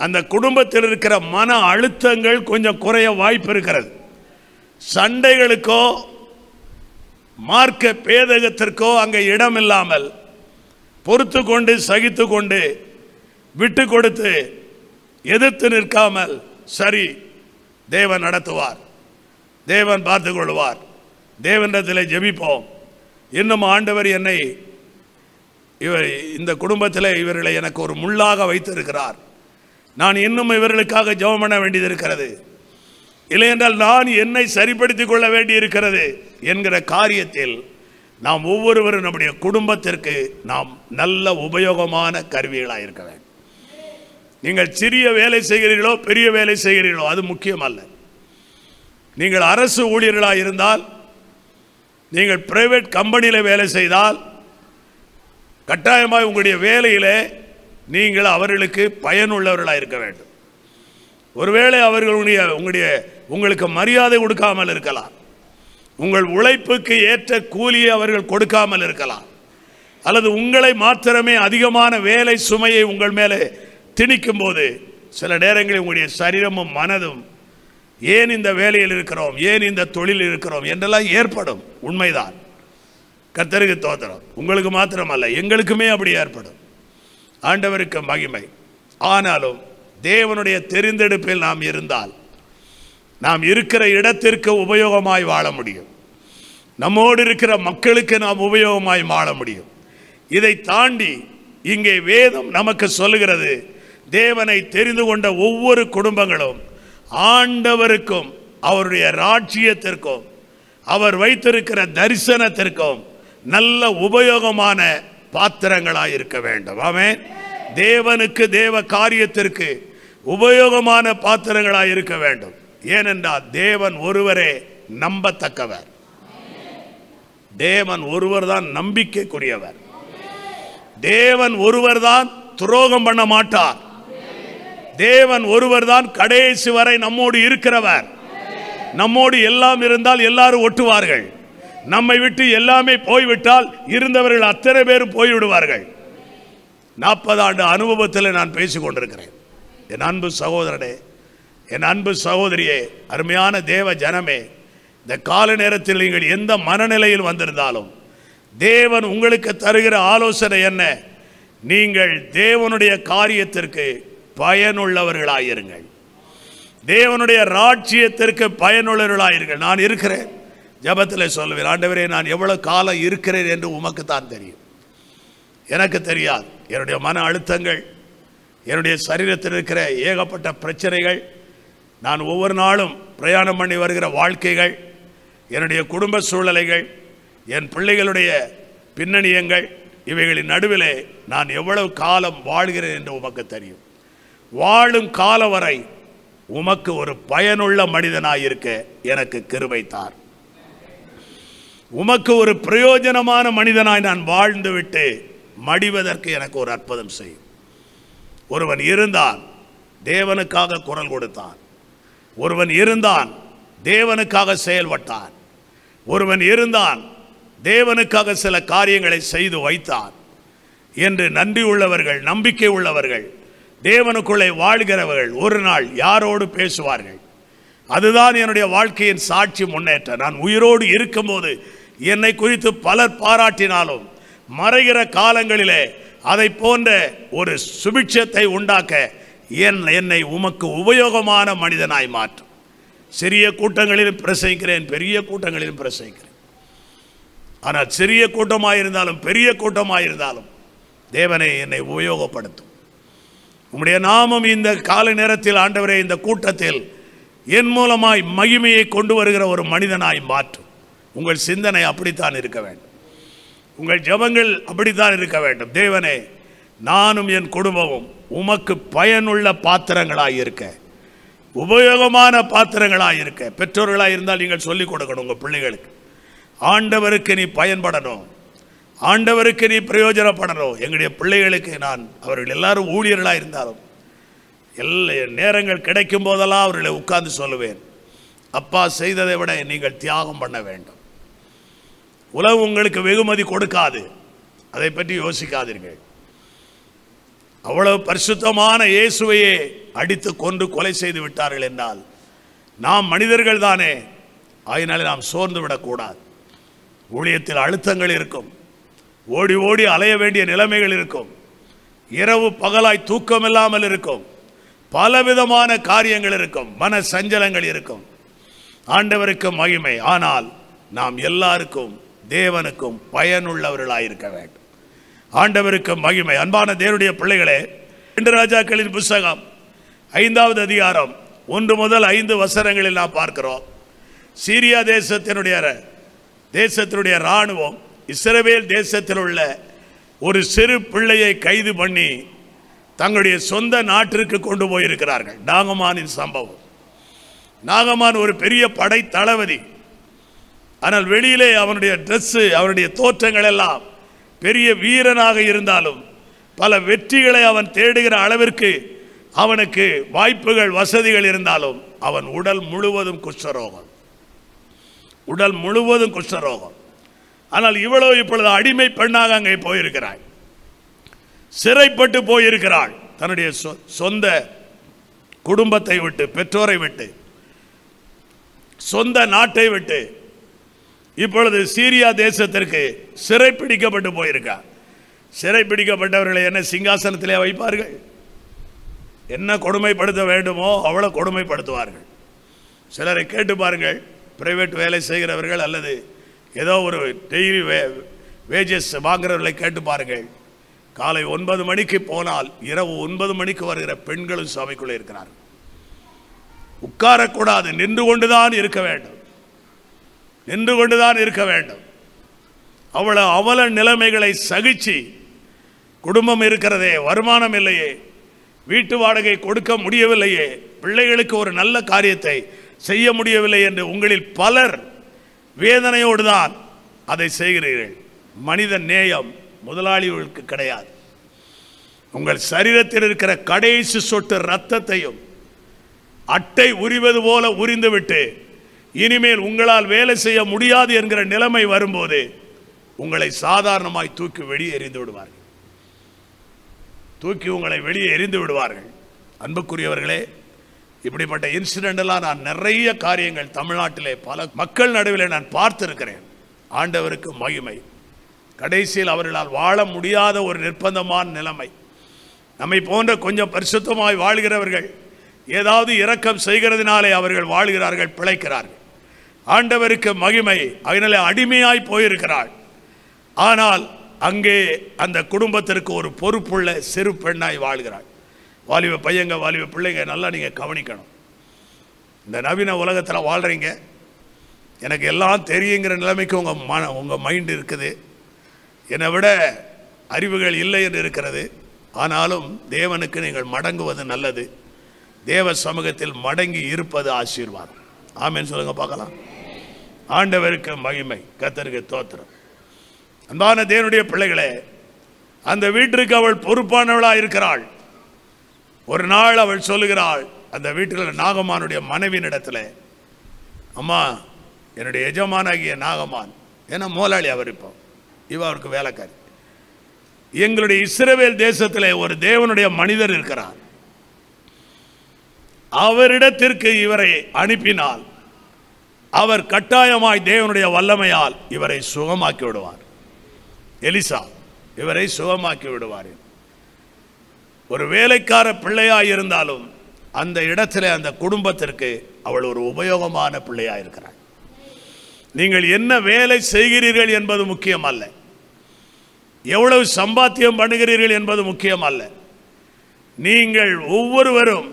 S1: அந்த குடும்பத்தில் இருக்கிற மன அழுத்தங்கள் கொஞ்சம் குறைய வாய்ப்பு இருக்கிறது. சண்டைகளுக்கோ மார்க்க பேதகத்திற்கோ அங்கே இடம் இல்லாமல் பொறுத்து கொண்டு, சகித்து கொண்டு, விட்டு கொடுத்து, எதிர்த்து நிற்காமல், சரி தேவன் நடத்துவார், தேவன் பார்த்து கொள்வார், தேவனிடத்தில் ஜெபிப்போம், இன்னும் ஆண்டவர் என்னை இந்த குடும்பத்தில் இவர்களை எனக்கு ஒரு முள்ளாக வைத்திருக்கிறார், நான் இன்னும் இவர்களுக்காக ஜெபம் பண்ண வேண்டியது இருக்கிறது, இல்லையென்றால் நான் என்னை சரிப்படுத்திக் கொள்ள வேண்டி இருக்கிறது என்கிற காரியத்தில் நாம் ஒவ்வொருவரும் நம்முடைய குடும்பத்திற்கு நாம் நல்ல உபயோகமான கருவிகளாக இருக்க வேண்டும். நீங்கள் சிறிய வேலை செய்கிறீர்களோ பெரிய வேலை செய்கிறீர்களோ அது முக்கியம் அல்ல. நீங்கள் அரசு ஊழியர்களாக இருந்தால், நீங்கள் பிரைவேட் கம்பெனியில் வேலை செய்தால், கட்டாயமாக உங்களுடைய வேலையில் நீங்கள் அவர்களுக்கு பயனுள்ளவர்களாக இருக்க வேண்டும். ஒருவேளை அவர்கள் உங்களுக்கு மரியாதை கொடுக்காமல் இருக்கலாம், உங்கள் உழைப்புக்கு ஏற்ற கூலியை அவர்கள் கொடுக்காமல் இருக்கலாம், அல்லது உங்களை மாத்திரமே அதிகமான வேலை சுமையை உங்கள் மேலே திணிக்கும் போது சில நேரங்களில் உங்களுடைய சரீரமும் மனதும் ஏன் இந்த வேலையில் இருக்கிறோம், ஏன் இந்த தொழில் இருக்கிறோம் என்றெல்லாம் ஏற்படும். உண்மைதான். கர்த்தருக்கு ஸ்தோத்திரம். உங்களுக்கு மாத்திரமல்ல, எங்களுக்குமே அப்படி ஏற்படும். ஆண்டவருக்கு மகிமை. ஆனாலும் தேவனுடைய தெரிந்தெடுப்பில் நாம் இருந்தால் நாம் இருக்கிற இடத்திற்கு உபயோகமாய் வாழ முடியும். நம்மோடு இருக்கிற மக்களுக்கு நாம் உபயோகமாய் வாழ முடியும். இதை தாண்டி இங்கே வேதம் நமக்கு சொல்லுகிறது, தேவனை தெரிந்து கொண்ட ஒவ்வொரு குடும்பங்களும் ஆண்டவருக்கும் அவருடைய ராஜ்யத்திற்கும் அவர் வைத்திருக்கிற தரிசனத்திற்கும் நல்ல உபயோகமான பாத்திரங்களாக இருக்க வேண்டும். ஆமென். தேவனுக்கு, தேவ காரியத்திற்கு உபயோகமான பாத்திரங்களாக இருக்க வேண்டும். ஏனென்றால் தேவன் ஒருவரே நம்பத்தக்கவர். தேவன் ஒருவர் தான் நம்பிக்கைக்குரியவர். தேவன் ஒருவர் தான் துரோகம் பண்ண மாட்டார். தேவன் ஒருவர் தான் கடைசி வரை நம்மோடு இருக்கிறவர். நம்மோடு எல்லாம் இருந்தால் எல்லாரும் ஒட்டுவார்கள். நம்மை விட்டு எல்லாமே போய்விட்டால் இருந்தவர்கள் அத்தனை பேர் போய்விடுவார்கள். 40 ஆண்டு அனுபவத்தில் நான் பேசிக் கொண்டிருக்கிறேன். என் அன்பு சகோதரனே, என் அன்பு சகோதரியே, அருமையான தேவ ஜனமே, இந்த கால நேரத்தில் நீங்கள் எந்த மனநிலையில் வந்திருந்தாலும் தேவன் உங்களுக்கு தருகிற ஆலோசனை என்ன? நீங்கள் தேவனுடைய காரியத்திற்கு பயனுள்ளவர்களாயிருங்கள். தேவனுடைய ராஜ்யத்திற்கு பயனுள்ளவர்களாயிருங்கள். நான் இருக்கிறேன். ஜெபத்தில் சொல்லுவேன், ஆண்டவரே நான் எவ்வளவு காலம் இருக்கிறேன் என்று உமக்கு தான் தெரியும், எனக்கு தெரியாது. என்னுடைய மன அழுத்தங்கள், என்னுடைய சரீரத்தில் இருக்கிற ஏகப்பட்ட பிரச்சனைகள், நான் ஒவ்வொரு நாளும் பிரயாணம் பண்ணி வருகிற வாழ்க்கைகள், என்னுடைய குடும்ப சூழ்நிலைகள், என் பிள்ளைகளுடைய பின்னணியங்கள், இவைகளின் நடுவிலே நான் எவ்வளவு காலம் வாழ்கிறேன் என்று உமக்கு தெரியும். வாழும் காலம் வரை உமக்கு ஒரு பயனுள்ள மனிதனாயிருக்க எனக்கு கிருபைத்தார். உமக்கு ஒரு பிரயோஜனமான மனிதனாய் நான் வாழ்ந்து விட்டு மடிவதற்கு எனக்கு ஒரு அற்புதம் செய்யும். ஒருவன் இருந்தான், தேவனுக்காக குரல் கொடுத்தான். ஒருவன் இருந்தான், தேவனுக்காக செயல்பட்டான். ஒருவன் இருந்தான், தேவனுக்காக சில காரியங்களை செய்து வைத்தான் என்று நன்றி உள்ளவர்கள், நம்பிக்கை உள்ளவர்கள், தேவனுக்குள்ளே வாழ்கிறவர்கள் ஒரு நாள் யாரோடு பேசுவார்கள். அதுதான் என்னுடைய வாழ்க்கையின் சாட்சி முன்னேற்றம். நான் உயிரோடு இருக்கும்போது என்னை குறித்து பலர் பாராட்டினாலும் மறைகிற காலங்களிலே அதை போன்ற ஒரு சுபிட்சத்தை உண்டாக்க என்னை உமக்கு உபயோகமான மனிதனாய் மாற்றும். சிறிய கூட்டங்களிலும் பிரசங்கிக்கிறேன், பெரிய கூட்டங்களிலும் பிரசங்கிக்கிறேன். ஆனால் சிறிய கூட்டமாயிருந்தாலும் பெரிய கூட்டமாயிருந்தாலும் தேவனை என்னை உபயோகப்படுத்தும். உம்முடைய நாமம் இந்த காலை நேரத்தில் ஆண்டவரே இந்த கூட்டத்தில் என் மூலமாய் மகிமையை கொண்டு வருகிற ஒரு மனிதனாய் மாற்றும். உங்கள் சிந்தனை அப்படித்தான் இருக்க வேண்டும், உங்கள் ஜெபங்கள் அப்படித்தான் இருக்க வேண்டும். தேவனே, நானும் என் குடும்பமும் உமக்கு பயனுள்ள பாத்திரங்களாய் இருக்க, உபயோகமான பாத்திரங்களாய் இருக்க. பெற்றோர்களாக இருந்தால் நீங்கள் சொல்லிக் கொடுக்கணும் உங்கள் பிள்ளைகளுக்கு, ஆண்டவருக்கு நீ பயன்படணும், ஆண்டவருக்கு நீ பிரயோஜனப்படணும். எங்களுடைய பிள்ளைகளுக்கு நான், அவர்கள் எல்லாரும் ஊழியர்களாக இருந்தாலும் எல்லா நேரங்கள் கிடைக்கும் போதெல்லாம் அவர்களை உட்கார்ந்து சொல்லுவேன், அப்பா செய்ததை விட நீங்கள் தியாகம் பண்ண வேண்டும். உலகம் உங்களுக்கு வெகுமதி கொடுக்காது, அதை பற்றி யோசிக்காதீர்கள். அவ்வளவு பரிசுத்தமான இயேசுவையே அடித்து கொன்று கொலை செய்து விட்டார்கள் என்றால் நாம் மனிதர்கள் தானே, ஆயினாலே நாம் சோர்ந்து விடக்கூடாது. ஊழியத்தில் அழுத்தங்கள் இருக்கும், ஓடி ஓடி அலைய வேண்டிய நிலைமைகள் இருக்கும், இரவு பகலாய் தூக்கம் இல்லாமல் இருக்கும், பலவிதமான காரியங்கள் இருக்கும், மன சஞ்சலங்கள் இருக்கும். ஆண்டவருக்கு மகிமை. ஆனால் நாம் எல்லாருக்கும் தேவனுக்கும் பயனுள்ளவர்களாயிருக்க வேண்டும். ஆண்டவருக்கு மகிமை. அன்பான தேவனுடைய பிள்ளைகளே, 2 ராஜாக்களின் புத்தகம் 5வது அதிகாரம் 1 முதல் 5 வசனங்களில் நாம் பார்க்கிறோம். சீரியா தேசத்தினுடைய இராணுவம் இஸ்ரவேல் தேசத்தில் உள்ள ஒரு சிறு பிள்ளையை கைது பண்ணி தங்களுடைய சொந்த நாட்டிற்கு கொண்டு போயிருக்கிறார்கள். நாகமானின் சம்பவம். நாகமான் ஒரு பெரிய படை தளபதி. ஆனால் வெளியிலே அவனுடைய ட்ரெஸ்ஸு, அவனுடைய தோற்றங்கள் எல்லாம் பெரிய வீரனாக இருந்தாலும் பல வெற்றிகளை அவன் தேடுகிற அளவிற்கு அவனுக்கு வாய்ப்புகள் வசதிகள் இருந்தாலும் அவன் உடல் முழுவதும் குஷ்டரோகம். ஆனால் இவ்வளவு இப்பொழுது அடிமை பெண்ணாக அங்கே போயிருக்கிறாள், சிறைப்பட்டு போயிருக்கிறாள். தன்னுடைய சொந்த குடும்பத்தை விட்டு, பெற்றோரை விட்டு, சொந்த நாட்டை விட்டு இப்பொழுது சீரியா தேசத்திற்கு சிறைப்பிடிக்கப்பட்டு போயிருக்கார். சிறைப்பிடிக்கப்பட்டவர்களை என்ன சிங்காசனத்திலே வைப்பார்கள்? என்ன கொடுமைப்படுத்த வேண்டுமோ அவ்வளோ கொடுமைப்படுத்துவார்கள். சிலரை கேட்டு பாருங்கள், பிரைவேட் வேலை செய்கிறவர்கள் அல்லது ஏதோ ஒரு டெய்லி வேஜஸ் வாங்குறவர்களை கேட்டு பாருங்கள். காலை 9 மணிக்கு போனால் இரவு 9 மணிக்கு வருகிற பெண்களும் சபைக்குள்ளே இருக்கிறார்கள். உட்காரக்கூடாது, நின்று கொண்டுதான் இருக்க வேண்டும். அவ்வளவு அவல நிலைமைகளை சகிச்சு, குடும்பம் இருக்கிறதே, வருமானம் இல்லையே, வீட்டு வாடகை கொடுக்க முடியவில்லையே, பிள்ளைகளுக்கு ஒரு நல்ல காரியத்தை செய்ய முடியவில்லை என்று உங்களில் பலர் வேதனையோடு தான் அதை செய்கிறீர்கள். மனித நேயம் முதலாளிகளுக்கு கிடையாது. உங்கள் சரீரத்தில் இருக்கிற கடைசி சொட்டு இரத்தத்தையும் அட்டை உரிவது போல உரிந்துவிட்டு இனிமேல் உங்களால் வேலை செய்ய முடியாது என்கிற நிலைமை வரும்போது உங்களை சாதாரணமாய் தூக்கி வெளியே எறிந்து விடுவார்கள். அன்புக்குரியவர்களே, இப்படிப்பட்ட இன்சிடென்ட் எல்லாம் நான் நிறைய காரியங்கள் தமிழ்நாட்டிலே பல மக்கள் நடுவில் நான் பார்த்திருக்கிறேன். ஆண்டவருக்கு மகிமை. கடைசியில் அவர்களால் வாழ முடியாத ஒரு நிர்பந்தமான நிலைமை. நம்மை போன்ற கொஞ்சம் பரிசுத்தமாய் வாழ்கிறவர்கள் ஏதாவது இரக்கம் செய்கிறதுனாலே அவர்கள் வாழ்கிறார்கள், பிழைக்கிறார்கள். ஆண்டவருக்கு மகிமை. அதனாலே அடிமையாய் போயிருக்கிறாள். ஆனால் அங்கே அந்த குடும்பத்திற்கு ஒரு பொறுப்புள்ள சிறு பெண்ணாய் வாழ்கிறாள். வாலிப பையங்க, வாலிப பிள்ளைங்க, நல்லா நீங்கள் கவனிக்கணும். இந்த நவீன உலகத்தில் வாழ்கிறீங்க, எனக்கு எல்லாம் தெரியுங்கிற நிலைமைக்கு உங்கள் மைண்ட் இருக்குது. என்னை விட அறிவுகள் இல்லை என்று இருக்கிறது. ஆனாலும் தேவனுக்கு நீங்கள் மடங்குவது நல்லது. தேவ சமூகத்தில் மடங்கி இருப்பது ஆசீர்வாதம். ஆமென் சொல்லுங்க பார்க்கலாம். ஆண்டவருக்கு மகிமை, கர்த்தருக்கு ஸ்தோத்திரம். அன்பான தேவனுடைய பிள்ளைகளே, அந்த வீட்டிற்கு அவள் பொறுப்பானவளாக இருக்கிறாள். ஒரு நாள் அவள் சொல்லுகிறாள், அந்த வீட்டில் நாகமானுடைய மனைவியினிடத்தில், அம்மா, என்னுடைய எஜமானாகிய நாகமான், ஏன்னா முதலாளி அவர், இப்போ அவருக்கு வேலைக்காரி, எங்களுடைய இஸ்ரவேல் தேசத்தில் ஒரு தேவனுடைய மனிதர் இருக்கிறார், அவரிடத்திற்கு இவரை அனுப்பினால் அவர் கட்டாயமாய் தேவனுடைய வல்லமையால் இவரை சுகமாக்கி விடுவார். எலிசா இவரை சுகமாக்கி விடுவார். ஒரு வேலைக்கார பிள்ளையாய் இருந்தாலும் அந்த இடத்துல அந்த குடும்பத்திற்கு அவள் ஒரு உபயோகமான பிள்ளையாக இருக்கிறாள். நீங்கள் என்ன வேலை செய்கிறீர்கள் என்பது முக்கியம் அல்ல, எவ்வளவு சம்பாத்தியம் பண்ணுகிறீர்கள் என்பது முக்கியம் அல்ல. நீங்கள் ஒவ்வொருவரும்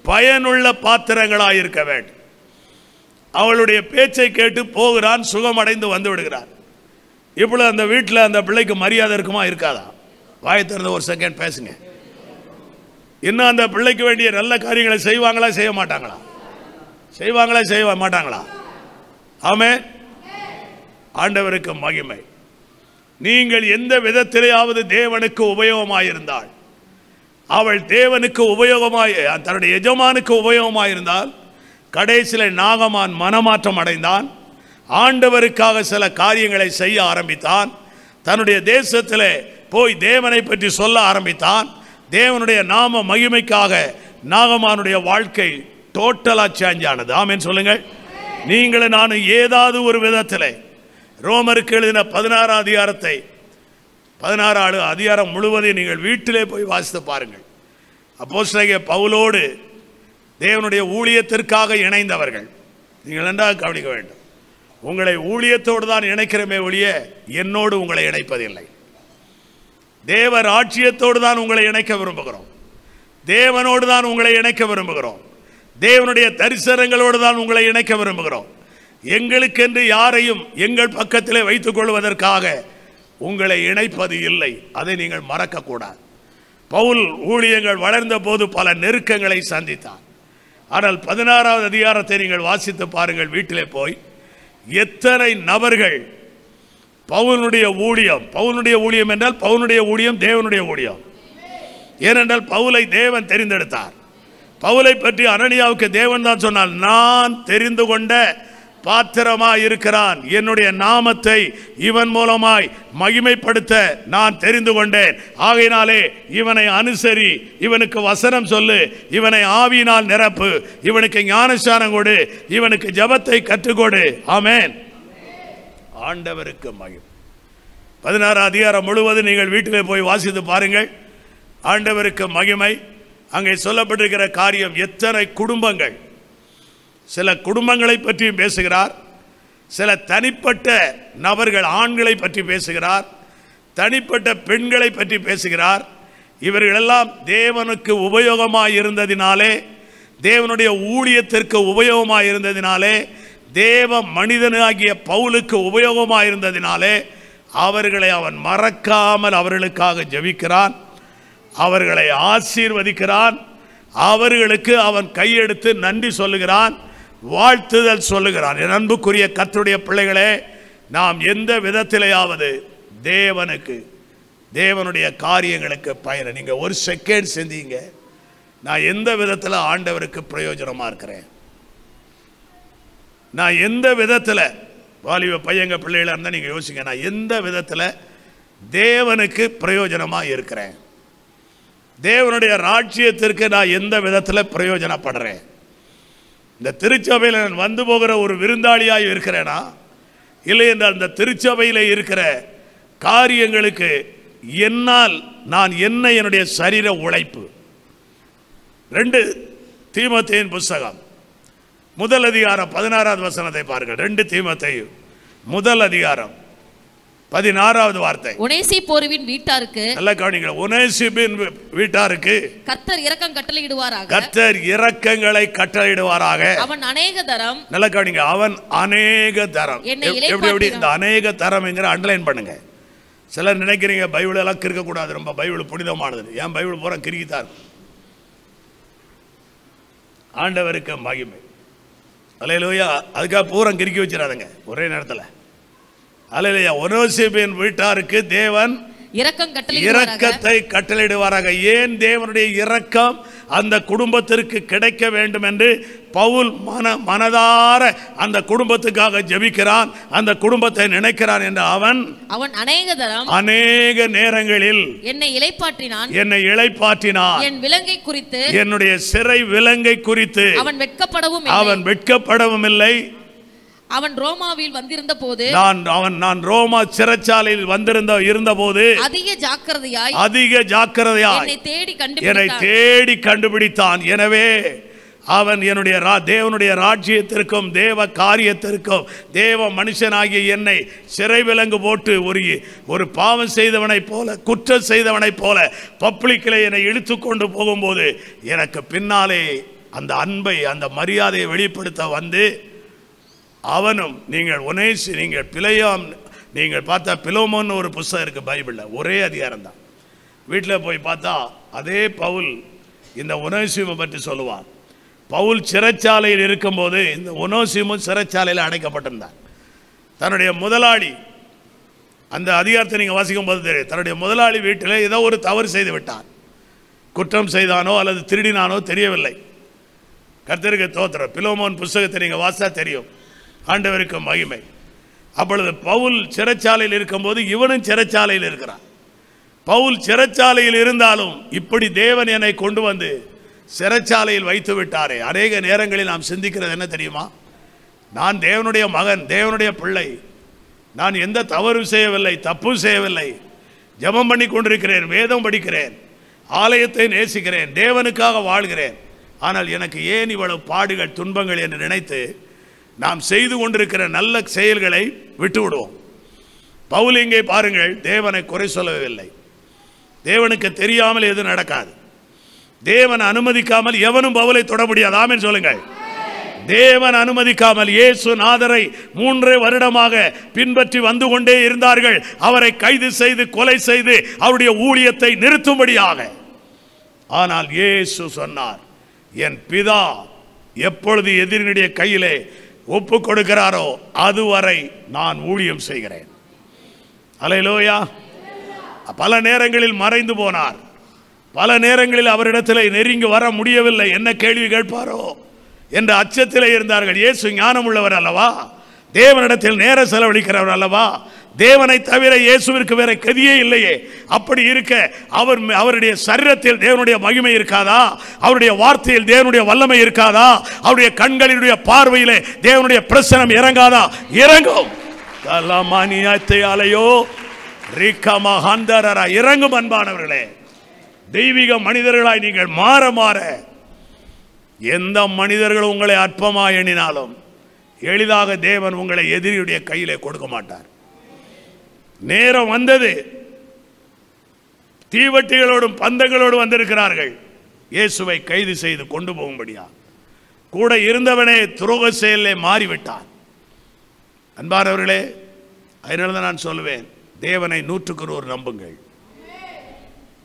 S1: பயனுள்ள பாத்திரங்களாக இருக்க வேண்டும். அவளுடைய பேச்சை கேட்டு போகிறான், சுகமடைந்து வந்து விடுகிறார். இப்பொழுது அந்த வீட்டில் அந்த பிள்ளைக்கு மரியாதை இருக்குமா இருக்காதா? வாயை திறந்து ஒரு செகண்ட் பேசுங்க. இன்னும் அந்த பிள்ளைக்கு வேண்டிய நல்ல காரியங்களை செய்வாங்களா செய்ய மாட்டாங்களா? செய்வாங்களா செய்ய மாட்டாங்களா? ஆமென். ஆண்டவருக்கு மகிமை. நீங்கள் எந்த விதத்திலேயாவது தேவனுக்கு உபயோகமாயிருந்தால், அவள் தேவனுக்கு உபயோகமாய் தன்னுடைய எஜமானுக்கு உபயோகமாயிருந்தால், கடைசியில் நாகமான் மனமாற்றம் அடைந்தான், ஆண்டவருக்காக சில காரியங்களை செய்ய ஆரம்பித்தான், தன்னுடைய தேசத்தில் போய் தேவனை பற்றி சொல்ல ஆரம்பித்தான். தேவனுடைய நாம மகிமைக்காக நாகமானுடைய வாழ்க்கை டோட்டலா சேஞ்ச் ஆனது. ஆமென் சொல்லுங்கள். நீங்களும் நானும் ஏதாவது ஒரு விதத்தில் ரோமருக்கு எழுதின 16 அதிகாரத்தை 16 அதிகாரம் முழுவதையும் நீங்கள் வீட்டிலே போய் வாசித்து பாருங்கள். அப்போஸ்தலனாகிய பவுலோடு தேவனுடைய ஊழியத்திற்காக இணைந்தவர்கள் நீங்கள் நன்றாக கவனிக்க வேண்டும். உங்களை ஊழியத்தோடு தான் இணைக்கிறமே ஒழிய என்னோடு உங்களை இணைப்பதில்லை. தேவ ராஜ்யத்தோடு தான் உங்களை இணைக்க விரும்புகிறோம், தேவனோடு தான் உங்களை இணைக்க விரும்புகிறோம், தேவனுடைய தரிசனங்களோடு தான் உங்களை இணைக்க விரும்புகிறோம். எங்களுக்கென்று யாரையும் எங்கள் பக்கத்திலே வைத்துக் கொள்வதற்காக உங்களை இணைப்பது இல்லை. அதை நீங்கள் மறக்கக்கூடாது. பவுல் ஊழியங்கள் வளர்ந்த போது பல நெருக்கங்களை சந்தித்தார். ஆனால் 16வது அதிகாரத்தை நீங்கள் வாசித்து பாருங்கள் வீட்டிலே போய். எத்தனை நபர்கள் பவுலுடைய ஊழியம் என்றால் பவுலுடைய ஊழியம் தேவனுடைய ஊழியம். ஏனென்றால் பவுலை தேவன் தெரிந்தெடுத்தார். பவுலை பற்றி அனனியாவுக்கு தேவன் தான் சொன்னால், நான் தெரிந்து கொண்ட பாத்திரமாய் இருக்கிறான், என்னுடைய நாமத்தை இவன் மூலமாய் மகிமைப்படுத்த நான் தெரிந்து கொண்டேன், ஆகையினாலே இவனை அனுசரி, இவனுக்கு வசனம் சொல்லு, இவனை ஆவியினால் நிரப்பு, இவனுக்கு ஞானஸ்நானம் கொடு, இவனுக்கு ஜெபத்தை கற்றுக்கொடு. ஆமென். ஆண்டவருக்கு மகிமை. 16 அதிகாரம் முழுவதும் நீங்கள் வீட்டிலே போய் வாசித்து பாருங்கள். ஆண்டவருக்கு மகிமை. அங்கே சொல்லப்பட்டிருக்கிற காரியம் எத்தனை குடும்பங்கள், சில குடும்பங்களை பற்றி பேசுகிறார், சில தனிப்பட்ட நபர்கள் ஆண்களை பற்றி பேசுகிறார், தனிப்பட்ட பெண்களை பற்றி பேசுகிறார். இவர்களெல்லாம் தேவனுக்கு உபயோகமாக இருந்ததினாலே, தேவனுடைய ஊழியத்திற்கு உபயோகமாக இருந்ததினாலே, தேவ மனிதனாகிய பவுலுக்கு உபயோகமாக இருந்ததினாலே அவர்களை அவன் மறக்காமல் அவர்களுக்காக ஜெபிக்கிறான், அவர்களை ஆசீர்வதிக்கிறான், அவர்களுக்கு அவன் கையெடுத்து நன்றி சொல்லுகிறான், வாழ்த்துதல் சொல்லுகிறான். என் அன்புக்குரிய கர்த்தருடைய பிள்ளைகளே, நாம் எந்த விதத்திலேயாவது தேவனுக்கு தேவனுடைய காரியங்களுக்கு பயனை நீங்கள் ஒரு செகண்ட் சிந்திங்க. நான் எந்த விதத்தில் ஆண்டவருக்கு பிரயோஜனமாக இருக்கிறேன்? நான் எந்த விதத்தில், வாலிப பையங்க பிள்ளைகளாக இருந்தால் நீங்கள் யோசிங்க, நான் எந்த விதத்தில் தேவனுக்கு பிரயோஜனமாக இருக்கிறேன்? தேவனுடைய ராஜ்யத்திற்கு நான் எந்த விதத்தில் பிரயோஜனப்படுறேன்? இந்த திருச்சபையில் நான் வந்து போகிற ஒரு விருந்தாளியாக இருக்கிறேனா, இல்லை என்றால் இந்த திருச்சபையில் இருக்கிற காரியங்களுக்கு என்னால் நான் என்ன என்னுடைய சரீர உழைப்பு? 2 தீமோத்தேயுவின் புஸ்தகம் 1 அதிகாரம் 16வது வசனத்தை பாருங்கள். 2 தீமோத்தேயு 1 அதிகாரம் 16வது வார்த்தை.
S2: ஒனேசிப்போருவின் வீட்டாருக்கு,
S1: நல்ல கவனிங்கள், ஒனேசிப்பின் வீட்டாருக்கு
S2: கர்த்தர் இரக்கம் கட்டளையிடுவாராக,
S1: கர்த்தர் இரக்கங்களை கட்டளையிடுவாராக.
S2: அவன் அநேக தரம்,
S1: நல்ல கவனிங்க, அவன் அநேக தரம். எப்படி இந்த அநேக தரம்ங்கிற அண்டர்லைன் பண்ணுங்க. சிலர் நினைக்கிறீங்க பைபிள் எல்லாம் கிறுக்கக்கூடாது, ரொம்ப பைபிள் புனிதமானது. ஏன் பைபிள் பூரா கிறுக்கித்தார்? ஆண்டவருக்கு மகிமை. அல்லேலூயா. அதுக்காக பூரா கிறுக்கி வச்சிடாதுங்க ஒரே நேரத்தில். அல்லேலூயா. ஒனேசிப்பின் வீட்டாருக்கு தேவன் இரக்கத்தை கட்டளையிடுவாராக. ஏன் தேவனுடைய இரக்கம் அந்த குடும்பத்திற்கு கிடைக்க வேண்டும் என்று பவுல் மனதார அந்த குடும்பத்துக்காக ஜெபிக்கிறான், அந்த குடும்பத்தை நினைக்கிறான் என்று அவன் அநேக நேரங்களில் என்னை இளைப்பாற்றினான்.
S2: என் விலங்கை குறித்து,
S1: என்னுடைய சிறை விலங்கை குறித்து
S2: அவன் வெட்கப்படவும் இல்லை. அவன் ரோமாவில் வந்திருந்த போது
S1: நான் ரோமா சிறைச்சாலையில் இருந்தபோது அதிக ஜாக்கிரதையாய் என்னை தேடி கண்டுபிடித்தான். எனவே அவன் என்னுடைய தேவனுடைய ராஜ்யத்திற்கும் தேவ காரியத்திற்கும் தேவ மனுஷனாகிய என்னை சிறை விலங்கு போட்டு ஒரு பாவம் செய்தவனை போல குற்றம் செய்தவனை போல பப்ளிக்கில் என்னை இழுத்து கொண்டு போகும்போது எனக்கு பின்னாலே அந்த அன்பை அந்த மரியாதையை வெளிப்படுத்த வந்து அவனும் நீங்கள் பார்த்தா பிலோமோன்னு ஒரு புஸ்தகம் இருக்குது பைபிளில், ஒரே அதிகாரம் தான். வீட்டில் போய் பார்த்தா அதே பவுல் இந்த ஒனேசிமை பற்றி சொல்லுவான். பவுல் சிறைச்சாலையில் இருக்கும்போது இந்த ஒனேசிமும் சிறைச்சாலையில் அடைக்கப்பட்டிருந்தார். தன்னுடைய முதலாளி, அந்த அதிகாரத்தை நீங்கள் வாசிக்கும் போது தெரியும், தன்னுடைய முதலாளி வீட்டில் ஏதோ ஒரு தவறு செய்து விட்டான். குற்றம் செய்தானோ அல்லது திருடினானோ தெரியவில்லை. கர்த்தருக்கு தோத்திரம். பிலோமோன் புஸ்தகத்தை நீங்கள் வாசித்தா தெரியும். ஆண்டவருக்கு மகிமை. அப்பொழுது பவுல் சிறைச்சாலையில் இருக்கும்போது இவனும் சிறைச்சாலையில் இருக்கிறான். பவுல் சிறைச்சாலையில் இருந்தாலும் இப்படி தேவன் என்னை கொண்டு வந்து சிறைச்சாலையில் வைத்து விட்டாரே. அநேக நேரங்களில் நாம் சிந்திக்கிறது என்ன தெரியுமா? நான் தேவனுடைய மகன், தேவனுடைய பிள்ளை, நான் எந்த தவறு செய்யவில்லை, தப்பு செய்யவில்லை, ஜெபம் பண்ணி கொண்டிருக்கிறேன், வேதம் படிக்கிறேன், ஆலயத்தை நேசிக்கிறேன், தேவனுக்காக வாழ்கிறேன். ஆனால் எனக்கு ஏன் இவ்வளவு பாடுகள் துன்பங்கள் என்று நினைத்து நாம் செய்து கொண்டிருக்கிற நல்ல செயல்களை விட்டு விடுவோம். பவுல் இங்கே பாருங்கள், தேவனை குறை சொல்லவில்லை. தேவனுக்கு தெரியாமல் எது நடக்காது. தேவன் அனுமதிக்காமல் எவனும் பவுலை தொட முடியாது. ஆமென் சொல்லுங்கள். தேவன் அனுமதிக்காமல் இயேசுநாதரை 3 வருடமாக பின்பற்றி வந்து கொண்டே இருந்தார்கள். அவரை கைது செய்து கொலை செய்து அவருடைய ஊழியத்தை நிறுத்தும்படியாக. ஆனால் இயேசு சொன்னார், என் பிதா எப்பொழுது எதிரினுடைய கையிலே ஒப்பு கொடுக்கிறாரோ அதுவரை நான் ஊழியம் செய்கிறேன். அல்லேலூயா. பல நேரங்களில் மறைந்து போனார். பல நேரங்களில் அவரிடத்தில் நெருங்கி வர முடியவில்லை. என்ன கேள்வி கேட்பாரோ என்ற அச்சத்திலே இருந்தார்கள். இயேசு ஞானம் உள்ளவர் அல்லவா, தேவனிடத்தில் நேர செலவழிக்கிறவர் அல்லவா, தேவனை தவிர இயேசுவிற்கு வேற கதியே இல்லையே. அப்படி இருக்க அவருடைய சரீரத்தில் தேவனுடைய மகிமை இருக்காதா? அவருடைய வார்த்தையில் தேவனுடைய வல்லமை இருக்காதா? அவருடைய கண்களினுடைய பார்வையிலே தேவனுடைய பிரசனம் இறங்காதா? இறங்கும். இறங்கும். அன்பானவர்களே, தெய்வீக மனிதர்களாய் நீங்கள் மாற மாற எந்த மனிதர்கள் உங்களை அற்பமாய் எண்ணினாலும் எளிதாக தேவன் உங்களை எதிரியுடைய கையிலே கொடுக்க மாட்டார். நேரம் வந்தது. தீவட்டிகளோடும் பந்தங்களோடு வந்திருக்கிறார்கள் இயேசுவை கைது செய்து கொண்டு போகும்படியா. கூட இருந்தவனே துரோக செயலே மாறிவிட்டான். அன்பானவர்களே, அதனால தான் நான் சொல்லுவேன், தேவனை 100க்கு 100 நம்புங்கள்.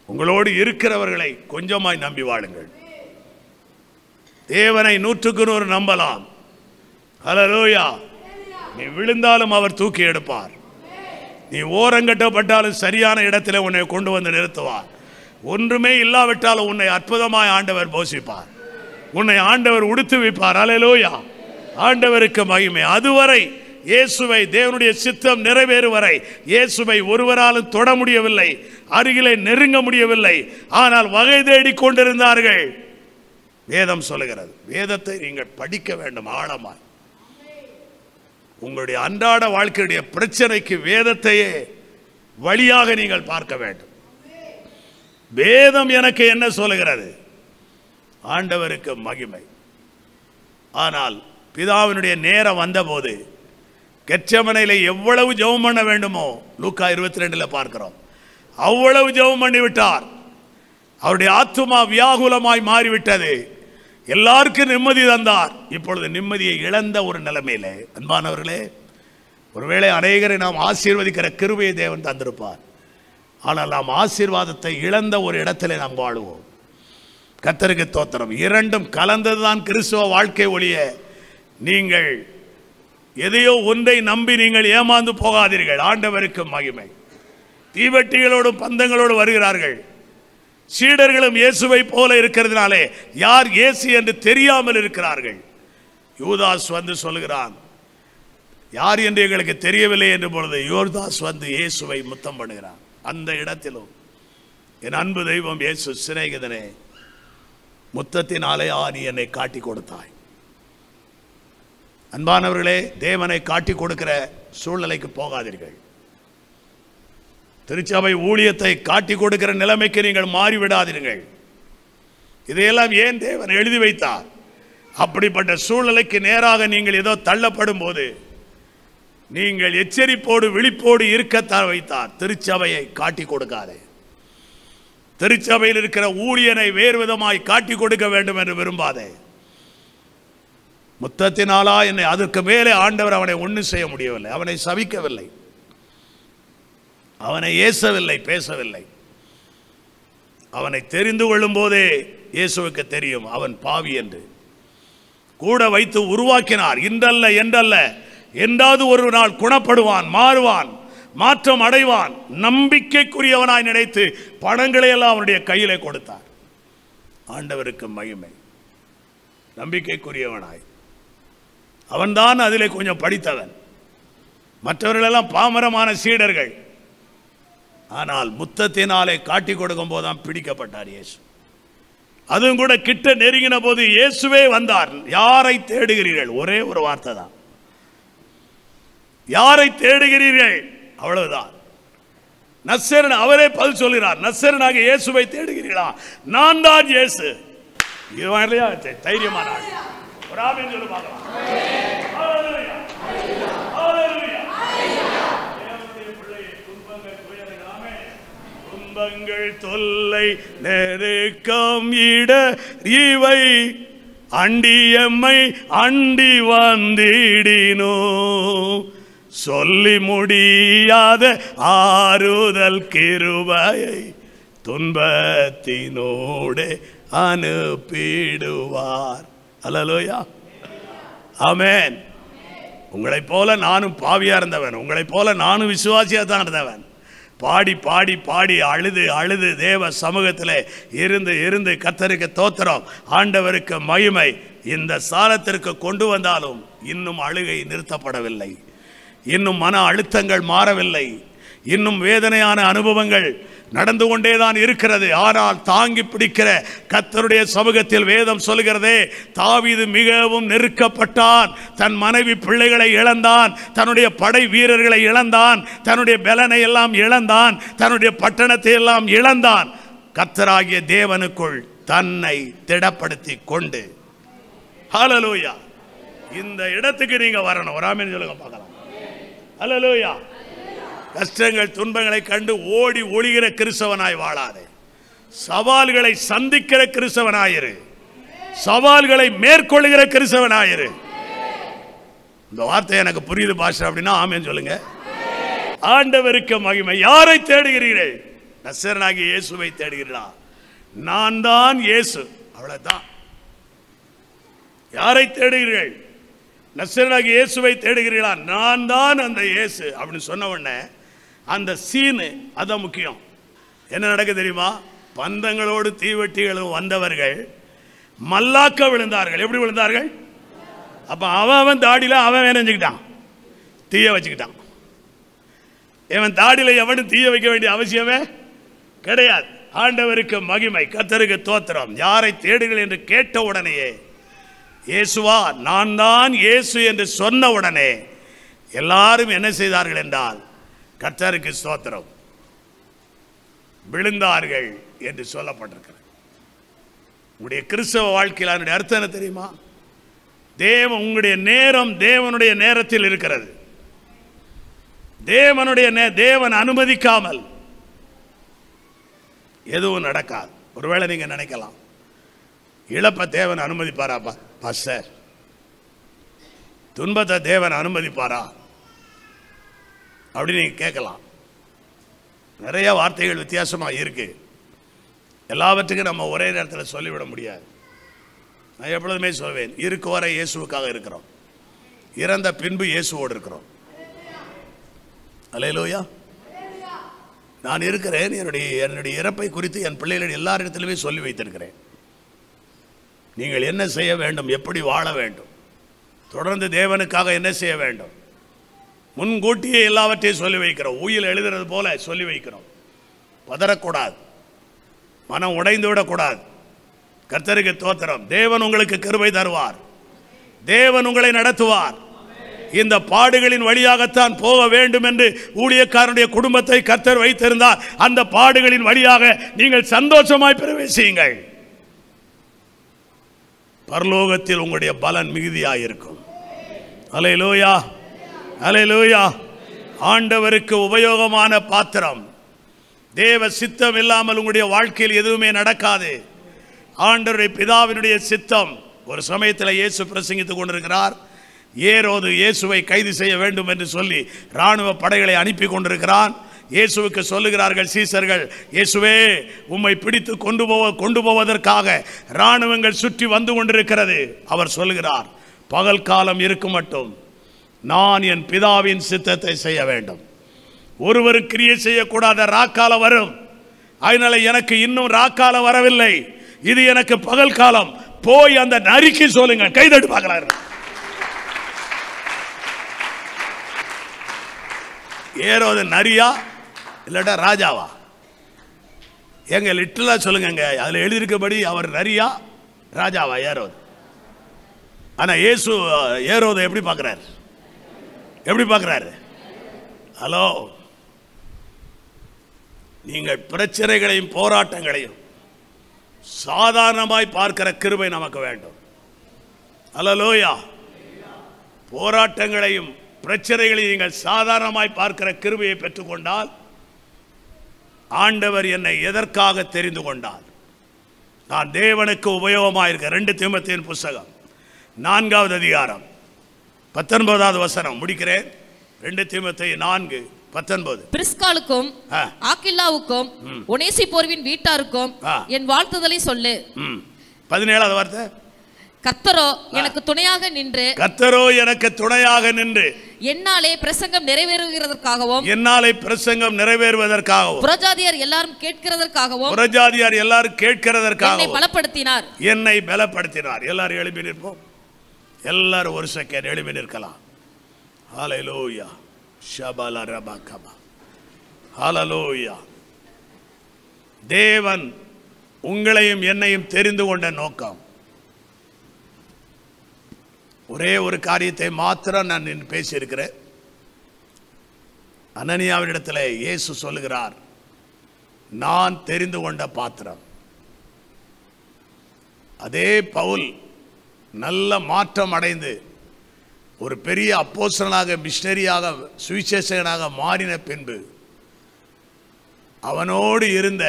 S1: உங்களோடு இருக்கிறவர்களை கொஞ்சமாய் நம்பி வாழுங்கள். தேவனை 100க்கு 100 நம்பலாம். ஹல்லேலூயா. நீ விழுந்தாலும் அவர் தூக்கி எடுப்பார். நீ ஓரங்கட்டப்பட்டாலும் சரியான இடத்துல உன்னை கொண்டு வந்து நிறுத்துவார். ஒன்றுமே இல்லாவிட்டாலும் உன்னை அற்புதமாய் ஆண்டவர் போஷிப்பார். உன்னை ஆண்டவர் உடுத்து வைப்பார். ஹல்லேலூயா. ஆண்டவருக்கு மகிமை. அதுவரை இயேசுவை, தேவனுடைய சித்தம் நிறைவேறும் வரை இயேசுவை ஒருவராலும் தொட முடியவில்லை, அருகிலே நெருங்க முடியவில்லை. ஆனால் வகை தேடி கொண்டிருந்தார்கள். வேதம் சொல்லுகிறது. வேதத்தை நீங்கள் படிக்க வேண்டும் ஆழமாய். உங்களுடைய அன்றாட வாழ்க்கையுடைய பிரச்சனைக்கு வேதத்தையே வழியாக நீங்கள் பார்க்க வேண்டும். வேதம் எனக்கு என்ன சொல்லுகிறது? ஆண்டவருக்கு மகிமை. ஆனால் பிதாவினுடைய நேரம் வந்தபோது கெத்செமனையிலே எவ்வளவு ஜெபம் பண்ண வேண்டுமோ லூக்கா 22 பார்க்கிறோம். அவ்வளவு ஜெபம் பண்ணி விட்டார். அவருடைய ஆத்துமா வியாகுலமாய் மாறிவிட்டது. எல்லாருக்கும் நிம்மதி தந்தார். இப்பொழுது நிம்மதியை இழந்த ஒரு நிலைமையிலே, அன்பானவர்களே, ஒருவேளை அநேகரை நாம் ஆசீர்வதிக்கிற கிருபையை தேவன் தந்திருப்பார். ஆனால் நாம் ஆசீர்வாதத்தை இழந்த ஒரு இடத்திலே நாம் வாழுவோம். கர்த்தருக்கு ஸ்தோத்திரம். இரண்டும் கலந்ததுதான் கிறிஸ்துவ வாழ்க்கை ஒழிய நீங்கள் எதையோ ஒன்றை நம்பி நீங்கள் ஏமாந்து போகாதீர்கள். ஆண்டவருக்கு மகிமை. தீவட்டிகளோடும் பந்தங்களோடு வருகிறார்கள். சீடர்களும் இயேசுவை போல இருக்கிறதுனாலே யார் இயேசு என்று தெரியாமல் இருக்கிறார்கள். யூதாஸ் வந்து சொல்லுகிறான், யார் என்று எங்களுக்கு தெரியவில்லை என்று பொழுது யூதாஸ் வந்து இயேசுவை முத்தம் பண்ணுகிறான். அந்த இடத்திலும் என் அன்பு தெய்வம் இயேசு, சிநேகிதனே, முத்தத்தினாலே நீ என்னை காட்டி கொடுத்தாய். அன்பானவர்களே, தேவனை காட்டி கொடுக்கிற சூழ்நிலைக்கு போகாதீர்கள். திருச்சபை ஊழியத்தை காட்டி கொடுக்கிற நிலைமைக்கு நீங்கள் மாறிவிடாதீர்கள். இதையெல்லாம் ஏன் தேவன் எழுதி வைத்தார்? அப்படிப்பட்ட சூழ்நிலைக்கு நேராக நீங்கள் ஏதோ தள்ளப்படும் போது நீங்கள் எச்சரிப்போடு விழிப்போடு இருக்கத்தான் வைத்தார். திருச்சபையை காட்டி கொடுக்காதே. திருச்சபையில் இருக்கிற ஊழியனை வேறு விதமாய் காட்டி கொடுக்க வேண்டும் என்று விரும்பாதே. முத்தத்தினாலா என்னை அதற்கு மேலே ஆண்டவர் அவனை ஒன்றும் செய்ய முடியவில்லை. அவனை சபிக்கவில்லை, அவனை ஏசவில்லை, பேசவில்லை. அவனை தெரிந்து கொள்ளும் போதே இயேசுவுக்கு தெரியும் அவன் பாவி என்று. கூட வைத்து உருவாக்கினார். இன்றல்ல என்றல்ல, என்றாவது ஒரு நாள் குணப்படுவான், மாறுவான், மாற்றம் அடைவான். நம்பிக்கைக்குரியவனாய் நினைத்து பணங்களை எல்லாம் அவனுடைய கையிலே கொடுத்தார். ஆண்டவருக்கு மகிமை. நம்பிக்கைக்குரியவனாய் அவன்தான் அதிலே கொஞ்சம் படித்தவன். மற்றவர்களெல்லாம் பாமரமான சீடர்கள். ஆனால் முத்தத்தினாலே காட்டி கொடுக்கும் போதுதான் பிடிக்கப்பட்டார் இயேசு. அதுவும் கூட கிட்ட நெருங்கின போது இயேசுவே வந்தார். யாரை தேடுகிறீர்கள்? ஒரே ஒரு வார்த்தை தான், யாரை தேடுகிறீர்கள்? அவ்வளவுதான். நசரேயன் அவரே பதில் சொல்கிறார். நசரேயனாகிய இயேசுவை தேடுகிறீர்களா? நான் தான் இயேசு. இதுவா இல்லையா தைரியமான ஆள்? ஒரு ஆமென் சொல்லு பார்க்கலாம். ஹalleluya, ஹalleluya. தேவனுடைய பிள்ளையே, துன்பங்கள் துயரங்கள், துன்பங்கள் தொல்லை நெருக்கம் இட இவை அண்டியம்மை அண்டி வந்திடினோ, சொல்லி முடியாத ஆறுதல் கிருபையை துன்பத்தினோடு அனுப்பிடுவார். அல்லேலூயா, ஆமென். உங்களைப் போல நானும் பாவியா இருந்தவன், உங்களைப் போல நானும் விசுவாசியா தான் இருந்தவன். பாடி பாடி பாடி அழுது அழுது தேவ சமூகத்தில் இருந்து இருந்து கர்த்தருக்கு தோத்திரம், ஆண்டவருக்கு மகிமை இந்த சாலத்திற்கு கொண்டு வந்தாலும் இன்னும் அழுகை நிறுத்தப்படவில்லை. இன்னும் மன அழுத்தங்கள் மாறவில்லை. இன்னும் வேதனையான அனுபவங்கள் நடந்து கொண்டேதான் இருக்கிறது. ஆனால் தாங்கி பிடிக்கிற கர்த்தருடைய சமூகத்தில் வேதம் சொல்கிறதே, தாவீது மிகவும் நெருக்கப்பட்டான். தன் மனைவி பிள்ளைகளை இழந்தான், தன்னுடைய படை வீரர்களை இழந்தான், தன்னுடைய பலனை எல்லாம் இழந்தான், தன்னுடைய பட்டணத்தை எல்லாம் இழந்தான். கர்த்தராகிய தேவனுக்குள் தன்னை திடப்படுத்தி கொண்டு, ஹல்லேலூயா, இந்த இடத்துக்கு நீங்க வரணும். ஒரு ஆமென் சொல்லுங்க பார்க்கலாம். ஹல்லேலூயா. கஷ்டங்கள் துன்பங்களை கண்டு ஓடி ஒளிகிற கிறிஸ்தவனாய் வாழாதே. சவால்களை சந்திக்கிற கிறிஸ்தவனாயிரு. சவால்களை மேற்கொள்ளுகிற கிறிஸ்தவனாயிரு. இந்த வார்த்தை எனக்கு புரியுது பாஸ்டர் அப்படின்னா ஆமென் சொல்லுங்க. ஆண்டவருக்கு மகிமை. யாரை தேடுகிறீர்கள்? நசரேயனாகிய இயேசுவை தேடுகிறீர்களா? நான் தான் இயேசு, அவ்வளவுதான். யாரை தேடுகிறீர்கள்? நசரேயனாகிய இயேசுவை தேடுகிறீர்களா? நான் தான் அந்த இயேசு அப்படின்னு சொன்ன உடனே அந்த சீனு அதான் முக்கியம். என்ன நடக்க தெரியுமா? பந்தங்களோடு தீவெட்டிகளும் வந்தவர்கள் மல்லாக்க விழுந்தார்கள். எப்படி விழுந்தார்கள்? அப்ப அவன் தாடியில அவன் நினைஞ்சுக்கிட்டான், தீய வச்சுக்கிட்டான். இவன் தாடியில எவனும் தீய வைக்க வேண்டிய அவசியமே கிடையாது. ஆண்டவருக்கு மகிமை, கர்த்தருக்கு தோத்திரம். யாரை தேடுங்கள் என்று கேட்ட உடனேயே, இயேசுவா நான் தான் இயேசு என்று சொன்ன உடனே எல்லாரும் என்ன செய்தார்கள் என்றால், கர்த்தருக்கு ஸ்தோத்திரம், விழுந்தார்கள் என்று சொல்லப்பட்டிருக்கிறது. உங்களுடைய கிறிஸ்தவ வாழ்க்கையில் அதனுடைய அர்த்தம் என்ன தெரியுமா? உங்களுடைய நேரம் தேவனுடைய நேரத்தில் இருக்கிறது. தேவன் அனுமதிக்காமல் எதுவும் நடக்காது. ஒருவேளை நீங்க நினைக்கலாம், இழப்ப தேவன் அனுமதிப்பாரா பாஸ்டர்? துன்பத்தை தேவன் அனுமதிப்பாரா அப்படின்னு நீங்க கேட்கலாம். நிறைய வார்த்தைகள் வித்தியாசமாக இருக்கு. எல்லாவற்றுக்கும் நம்ம ஒரே நேரத்தில் சொல்லிவிட முடியாது. நான் எப்பொழுதுமே சொல்வேன், இருக்கும் வரை இயேசுவுக்காக இருக்கிறோம், இறந்த பின்பு இயேசுவோடு இருக்கிறோம். அல்லேலூயா. நான் இருக்கிறேன். என்னுடைய இறப்பை குறித்து என் பிள்ளைகள் எல்லாரிடத்திலுமே சொல்லி வைத்திருக்கிறேன். நீங்கள் என்ன செய்ய வேண்டும், எப்படி வாழ வேண்டும், தொடர்ந்து தேவனுக்காக என்ன செய்ய வேண்டும், முன்கூட்டியே எல்லாவற்றையும் சொல்லி வைக்கிறோம். உயில் எழுதுறது போல சொல்லி வைக்கிறோம். பதறக்கூடாது, மனம் உடைந்து விடக்கூடாது. கர்த்தருக்கு தோத்திரம். தேவன் உங்களுக்கு கிருபை தருவார். தேவன் உங்களை நடத்துவார். இந்த பாடுகளின் வழியாகத்தான் போக வேண்டும் என்று ஊழியக்காரனுடைய குடும்பத்தை கர்த்தர் வைத்திருந்தார். அந்த பாடுகளின் வழியாக நீங்கள் சந்தோஷமாய் பிரவேசியுங்கள். பரலோகத்தில் உங்களுடைய பலன் மிகுதியாயிருக்கும். அல்லேலூயா, அல்லேலூயா. ஆண்டவருக்கு உபயோகமான பாத்திரம். தேவ சித்தம் இல்லாமல் உங்களுடைய வாழ்க்கையில் எதுவுமே நடக்காது. ஆண்டவருடைய பிதாவினுடைய சித்தம். ஒரு சமயத்தில் இயேசு பிரசங்கித்துக் கொண்டிருக்கிறார். ஏரோது இயேசுவை கைது செய்ய வேண்டும் என்று சொல்லி இராணுவ படைகளை அனுப்பி கொண்டிருக்கிறான். இயேசுவுக்கு சொல்லுகிறார்கள் சீசர்கள், இயேசுவே, உம்மை பிடித்து கொண்டு போவதற்காக இராணுவங்கள் சுற்றி வந்து கொண்டிருக்கிறது. அவர் சொல்லுகிறார், பகல் காலம் இருக்கும் மட்டும் நான் என் பிதாவின் சித்தத்தை செய்ய வேண்டும். ஒருவர் கிரியை செய்யக்கூடாத ராக்காலம் வரும். அதனால எனக்கு இன்னும் ராக்காலம் வரவில்லை, இது எனக்கு பகல் காலம். போய் அந்த நரிக்கு சொல்லுங்க. கைதட்டு பார்க்கிறார். ஏரோது நரியா இல்லட்டா ராஜாவா? எங்க லிட்டலா சொல்லுங்க. அதுல எழுதியிருக்கபடி அவர் நரியா ராஜாவா? ஏரோது. ஆனா இயேசு ஏரோதை எப்படி பார்க்கிறார்? எப்படி பார்க்கிறாரு? ஹலோ, நீங்கள் பிரச்சனைகளையும் போராட்டங்களையும் சாதாரணமாய் பார்க்கிற கிருபை நமக்கு வேண்டும். அல்லேலூயா. போராட்டங்களையும் பிரச்சனைகளையும் நீங்கள் சாதாரணமாய் பார்க்கிற கிருபையை பெற்றுக்கொண்டால், ஆண்டவர் என்னை எதற்காக தெரிந்து கொண்டார்? நான் தேவனுக்கு உபயோகமாயிருக்க. 2 தீமோத்தேயுவின் புஸ்தகம் 4வது அதிகாரம் 19வது வசனம் முடிக்கிறேன். 2 தீமோத்தேயு 4:19.
S2: பிரிஸ்காலுக்கும் ஆக்கில்லாவுக்கும் ஒனேசிப்போருவின் வீட்டாருக்கும் என் வாழ்த்துதலை சொல்லு.
S1: 17வது வார்த்தை.
S2: கர்த்தரோ எனக்கு துணையாக நின்று,
S1: கர்த்தரோ எனக்கு துணையாக நின்று
S2: என்னாலே பிரசங்கம் நிறைவேறுவதற்காகவும்,
S1: என்னாலே பிரசங்கம் நிறைவேறுவதற்காகவும்,
S2: புறஜாதியார் எல்லாரும் கேட்கிறதற்காகவும்,
S1: புறஜாதியார் எல்லாரும் கேட்கிறதற்காகவும்
S2: என்னை பலப்படுத்தினார்.
S1: என்னை பலப்படுத்தினார். எல்லாரும் எழுப்பி நிற்போம். எல்லாரும் ஒரு செகண்ட் எழுப்பி நிற்கலாம். ஹல்லேலூயா. ஷபல ரபகபா. ஹல்லேலூயா. தேவன் உங்களையும் என்னையும் தெரிந்து கொண்ட நோக்கம் ஒரே ஒரு காரியத்தை மாத்திரம் நான் பேசியிருக்கிறேன். அனனியாவினிடத்தில் இயேசு சொல்லுகிறார், நான் தெரிந்து கொண்ட பாத்திரம். அதே பவுல் நல்ல மாற்றம் அடைந்து ஒரு பெரிய அப்போஸ்தலனாக, மிஷனரியாக, சுவிசேஷகனாக மாறின பின்பு அவனோடு இருந்த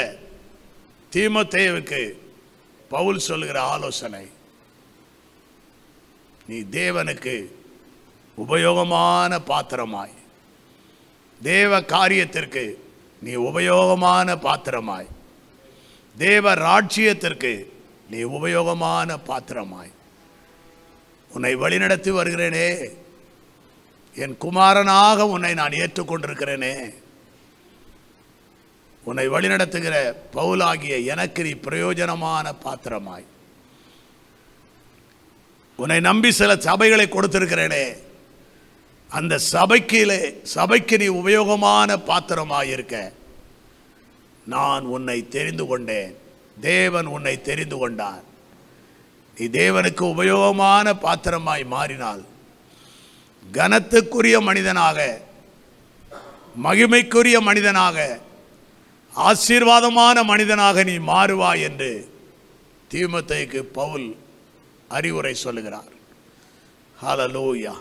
S1: தீமோத்தேயுவுக்கு பவுல் சொல்லுகிற ஆலோசனை, நீ தேவனுக்கு உபயோகமான பாத்திரமாய், தேவ காரியத்திற்கு நீ உபயோகமான பாத்திரமாய், தேவ ராஜ்யத்திற்கு நீ உபயோகமான பாத்திரமாய், உன்னை வழிநடத்தி வருகிறேனே, என் குமாரனாக உன்னை நான் ஏற்றுக்கொண்டிருக்கிறேனே, உன்னை வழிநடத்துகிற பவுலாகிய எனக்கு நீ பிரயோஜனமான பாத்திரமாய், உன்னை நம்பி சில சபைகளை கொடுத்திருக்கிறேனே, அந்த சபைக்கு நீ உபயோகமான பாத்திரமாயிருக்க நான் உன்னை தெரிந்து கொண்டேன். தேவன் உன்னை தெரிந்து கொண்டார். நீ தேவனுக்கு உபயோகமான பாத்திரமாய் மாறினால் கனத்துக்குரிய மனிதனாக, மகிமைக்குரிய மனிதனாக, ஆசீர்வாதமான மனிதனாக நீ மாறுவாய் என்று தீமோத்தேயுக்கு பவுல் அறிவுரை சொல்லுகிறார். ஹல்லேலூயா.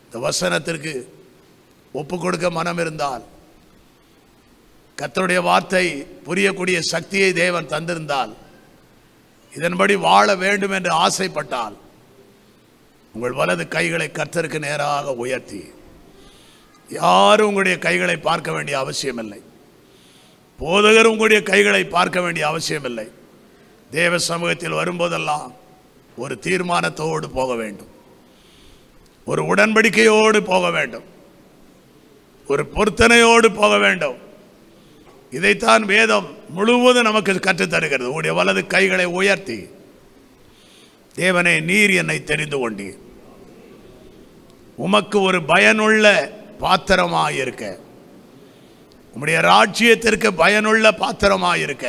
S1: இந்த வசனத்திற்கு ஒப்பு கொடுக்க மனம் இருந்தால், கர்த்தருடைய வார்த்தை புரியக்கூடிய சக்தியை தேவன் தந்திருந்தால், இதன்படி வாழ வேண்டும் என்று ஆசைப்பட்டால், உங்கள் வலது கைகளை கர்த்தருக்கு நேராக உயர்த்தி, யாரும் உங்களுடைய கைகளை பார்க்க வேண்டிய அவசியமில்லை, போதகர் உங்களுடைய கைகளை பார்க்க வேண்டிய அவசியமில்லை. தேவ சமூகத்தில் வரும்போதெல்லாம் ஒரு தீர்மானத்தோடு போக வேண்டும், ஒரு உடன்படிக்கையோடு போக வேண்டும், ஒரு பொருத்தனையோடு போக வேண்டும். இதைத்தான் வேதம் முழுவதும் நமக்கு கற்றுத்தருகிறது. உங்களுடைய வலது கைகளை உயர்த்தி, தேவனே, நீர் என்னை தெரிந்து கொண்டீர், உமக்கு ஒரு பயனுள்ள பாத்திரமாயிருக்க, உம்முடைய ராஜ்யத்திற்கு பயனுள்ள பாத்திரமாயிருக்க,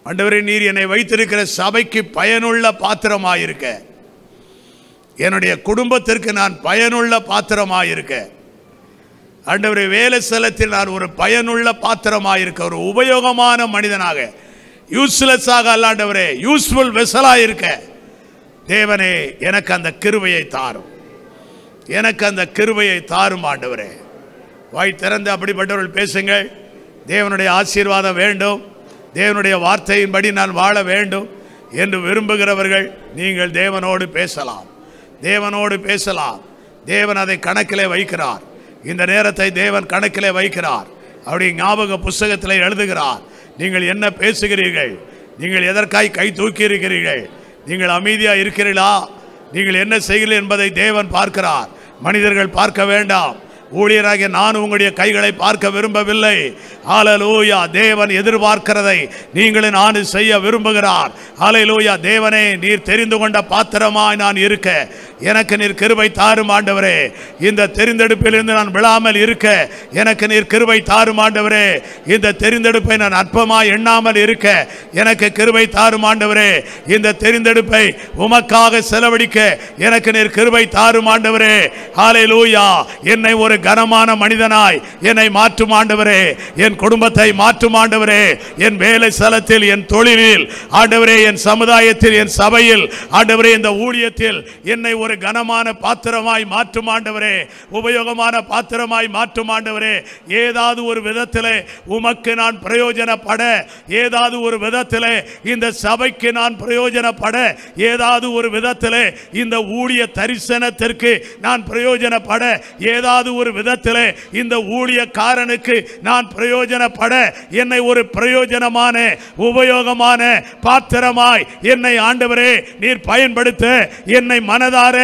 S1: ஆண்டவரே, நீர் என்னை வைத்திருக்கிற சபைக்கு பயனுள்ள பாத்திரமாயிருக்க என்னுடைய குடும்பத்திற்கு நான் பயனுள்ள பாத்திரமாயிருக்க, ஆண்டவரே வேலை ஸ்தலத்தில் நான் ஒரு பயனுள்ள பாத்திரமாயிருக்க, ஒரு உபயோகமான மனிதனாக, யூஸ்லெஸ்ஸாக அல்ல ஆண்டவரே, யூஸ்ஃபுல் வெசலாக இருக்க தேவனே எனக்கு அந்த கிருபையை தாரும், எனக்கு அந்த கிருபையை தாரும் ஆண்டவரே. வாய் திறந்து அப்படிப்பட்டவர்கள் பேசுங்கள். தேவனுடைய ஆசீர்வாதம் வேண்டும், தேவனுடைய வார்த்தையின்படி நான் வாழ வேண்டும் என்று விரும்புகிறவர்கள் நீங்கள் தேவனோடு பேசலாம், தேவனோடு பேசலாம். தேவன் அதை கணக்கிலே வைக்கிறார். இந்த நேரத்தை தேவன் கணக்கிலே வைக்கிறார். அவருடைய ஞாபக புஸ்தகத்தில் எழுதுகிறார். நீங்கள் என்ன பேசுகிறீர்கள், நீங்கள் எதற்காய் கை தூக்கி இருக்கிறீர்கள், நீங்கள் அமைதியாக இருக்கிறீர்களா, நீங்கள் என்ன செய்கிறீர்கள் என்பதை தேவன் பார்க்கிறார். மனிதர்கள் பார்க்க வேண்டாம். ஊழியராகிய நான் உங்களுடைய கைகளை பார்க்க விரும்பவில்லை. ஹல்லேலூயா. தேவன் எதிர்பார்க்கிறதை நீங்களும் நான் செய்ய விரும்புகிறார். ஹல்லேலூயா. தேவனே, நீர் தெரிந்து கொண்ட பாத்திரமாய் நான் இருக்க எனக்கு நீர் கிருபை தாரும் ஆண்டவரே. இந்த தெரிந்தெடுப்பிலிருந்து நான் விழாமல் இருக்க எனக்கு நீர் கிருபை தாரும் ஆண்டவரே. இந்த தெரிந்தெடுப்பை நான் அற்பமாய் எண்ணாமல் இருக்க எனக்கு கிருபை தாரும் ஆண்டவரே. இந்த தெரிந்தெடுப்பை உமக்காக செலவழிக்க எனக்கு நீர் கிருபை தாரும் ஆண்டவரே. ஹல்லேலூயா. என்னை ஒரு கனமான மனிதனாய் என்னை மாற்றும் ஆண்டவரே. என் குடும்பத்தை மாற்றும் ஆண்டவரே. என் வேலை ஸ்தலத்தில், என் தொழிலில் ஆண்டவரே, என் சமுதாயத்தில், என் சபையில் ஆண்டவரே, இந்த ஊழியத்தில் என்னை ஒரு கனமான பாத்திரமாய் மாற்றும் ஆண்டவரே. உபயோகமான பாத்திரமாய் மாற்றும் ஆண்டவரே. ஏதாவது ஒரு விதத்திலே உமக்கு நான் பிரயோஜனப்பட, ஏதாவது ஒரு விதத்திலே இந்த சபைக்கு நான் பிரயோஜனப்பட, ஏதாவது ஒரு விதத்திலே இந்த ஊழிய தரிசனத்திற்கு நான் பிரயோஜனப்பட, ஏதாவது ஒரு விதத்திலே இந்த ஊழியக்காரனுக்கு நான் பிரயோஜனப்பட, என்னை ஒரு பிரயோஜனமான உபயோகமான பாத்திரமாய் என்னை ஆண்டவரே நீர் பயன்படுத்த என்னை மனதார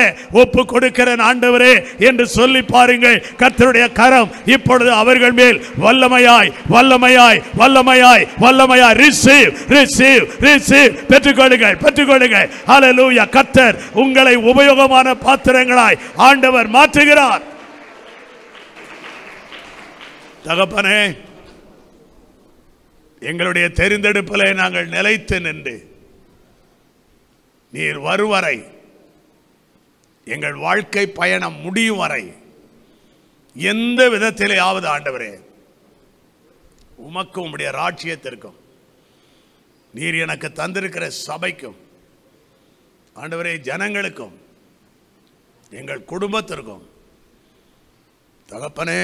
S1: ஒப்பு கொடுக்கிறேன் ஆண்டவரே என்று சொல்லி பாருங்கள். கர்த்தருடைய கரம் இப்பொழுது அவர்கள் மேல் வல்லமையாய் வல்லமையாய் வல்லமையாய் வல்லமையாய் ரிசீவ் ரிசீவ் ரிசீவ் பெற்றுக்கொள்ளுங்கள், பெற்றுக்கொள்ளுங்கள். ஹல்லேலூயா. கர்த்தர் உங்களை உபயோகமான பாத்திரங்களாய் ஆண்டவர் மாற்றுகிறார். தகப்பனே, எங்களுடைய தெரிந்தெடுப்பிலே நாங்கள் நிலைத்து நின்று நீர் வருவரை, எங்கள் வாழ்க்கை பயணம் முடியும் வரை எந்த விதத்திலேயாவது ஆண்டவரே உமக்கும் உம்முடைய ராஜ்யத்திற்கும் நீர் எனக்கு தந்திருக்கிற சபைக்கும் ஆண்டவரே ஜனங்களுக்கும் எங்கள் குடும்பத்திற்கும் தகப்பனே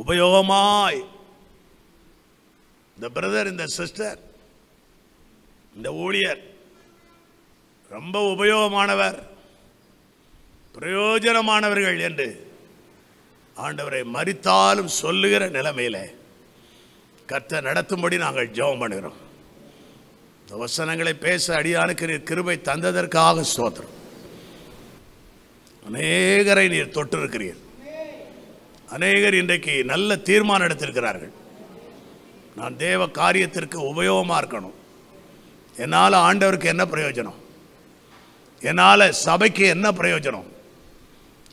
S1: உபயோகமாய் இந்த பிரதர், இந்த சிஸ்டர், இந்த ஊழியர் ரொம்ப உபயோகமானவர், பிரயோஜனமானவர்கள் என்று ஆண்டவரை மரித்தாலும் சொல்லுகிற நிலைமையில கர்த்தர் நடத்தும்படி நாங்கள் ஜெபம் பண்ணுகிறோம். இந்த வசனங்களை பேச அடியானுக்கு நீர் கிருபை தந்ததற்காக ஸ்தோத்திரம். அநேகரை நீர் தொட்டிருக்கிறீர். அநேகர் இன்றைக்கு நல்ல தீர்மானம் எடுத்திருக்கிறார்கள். நான் தேவ காரியத்திற்கு உபயோகமாக இருக்கணும், என்னால் ஆண்டவருக்கு என்ன பிரயோஜனம், என்னால் சபைக்கு என்ன பிரயோஜனம்,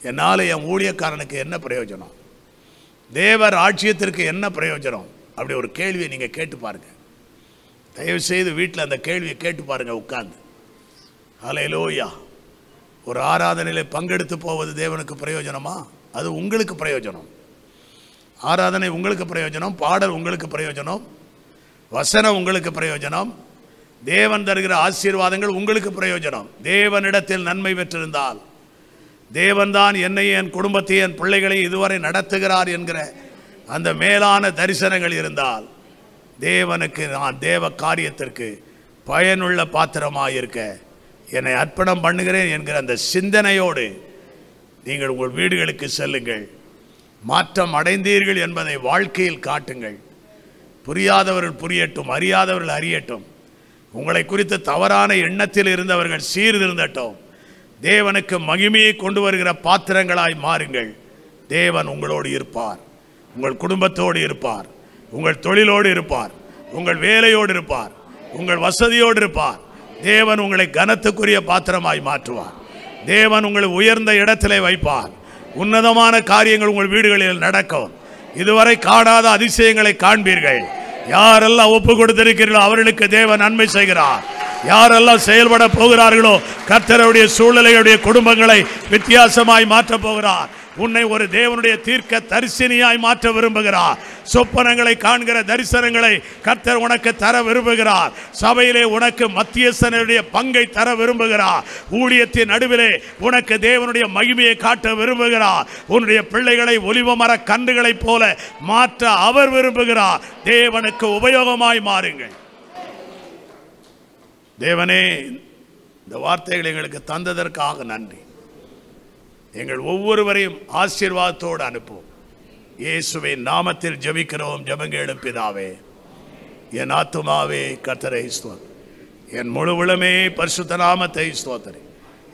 S1: என்னால் என் ஊழியக்காரனுக்கு என்ன பிரயோஜனம், தேவ ராஜ்யத்திற்கு என்ன பிரயோஜனம், அப்படி ஒரு கேள்வியை நீங்கள் கேட்டு பாருங்கள். தயவுசெய்து வீட்டில் அந்த கேள்வியை கேட்டு பாருங்கள் உட்கார்ந்து. ஹல்லேலூயா. ஒரு ஆராதனையில் பங்கெடுத்து போவது தேவனுக்கு பிரயோஜனமா? அது உங்களுக்கு பிரயோஜனம். ஆராதனை உங்களுக்கு பிரயோஜனம், பாடல் உங்களுக்கு பிரயோஜனம், வசனம் உங்களுக்கு பிரயோஜனம், தேவன் தருகிற ஆசீர்வாதங்கள் உங்களுக்கு பிரயோஜனம். தேவனிடத்தில் நன்மை பெற்றிருந்தால், தேவன்தான் என்னை, என் குடும்பத்தை, என் பிள்ளைகளை இதுவரை நடத்துகிறார் என்கிற அந்த மேலான தரிசனங்கள் இருந்தால், தேவனுக்கு நான் தேவ காரியத்திற்கு பயனுள்ள பாத்திரமாக இருக்க என்னை அர்ப்பணம் பண்ணுகிறேன் என்கிற அந்த சிந்தனையோடு நீங்கள் உங்கள் வீடுகளுக்கு செல்லுங்கள். மாற்றம் அடைந்தீர்கள் என்பதை வாழ்க்கையில் காட்டுங்கள். புரியாதவர்கள் புரியட்டும், அறியாதவர்கள் அறியட்டும். உங்களை குறித்த தவறான எண்ணத்தில் இருந்தவர்கள் சீர்திருந்தட்டும். தேவனுக்கு மகிமையை கொண்டு வருகிற பாத்திரங்களாய் மாறுங்கள். தேவன் உங்களோடு இருப்பார், உங்கள் குடும்பத்தோடு இருப்பார், உங்கள் தொழிலோடு இருப்பார், உங்கள் வேலையோடு இருப்பார், உங்கள் வசதியோடு இருப்பார். தேவன் உங்களை கனத்துக்குரிய பாத்திரமாய் மாற்றுவார். தேவன் உங்களை உயர்ந்த இடத்திலே வைப்பார். உன்னதமான காரியங்கள் உங்கள் வீடுகளில் நடக்கும். இதுவரை காணாத அதிசயங்களை காண்பீர்கள். யாரெல்லாம் ஒப்பு கொடுத்திருக்கிறீர்களோ அவர்களுக்கு தேவன் நன்மை செய்கிறார். யாரெல்லாம் செயல்பட போகிறார்களோ கர்த்தருடைய சூழ்நிலையுடைய குடும்பங்களை வித்தியாசமாய் மாற்ற போகிறார். உன்னை ஒரு தேவனுடைய தீர்க்க தரிசனியாய் மாற்ற விரும்புகிறார். சொப்பனங்களை காண்கிற தரிசனங்களை கர்த்தர் உனக்கு தர விரும்புகிறார். சபையிலே உனக்கு மத்தியஸ்தனுடைய பங்கை தர விரும்புகிறார். ஊழியத்தின் நடுவிலே உனக்கு தேவனுடைய மகிமையை காட்ட விரும்புகிறார். உன்னுடைய பிள்ளைகளை ஒலிவமர கன்றுகளைப் போல மாற்ற அவர் விரும்புகிறார். தேவனுக்கு உபயோகமாய் மாறுங்கள். தேவனே, இந்த வார்த்தைகளை எங்களுக்கு தந்ததற்காக நன்றி. எங்கள் ஒவ்வொருவரையும் ஆசீர்வாதத்தோடு அனுப்பும். இயேசுவின் நாமத்தில் ஜெபிக்கிறோம் ஜெபங்கேளும் பிதாவே. என் ஆத்துமாவே கர்த்தரை ஸ்தோத்திரி, என் முழு உளமே பரிசுத்த நாமத்தை ஸ்தோத்திரி.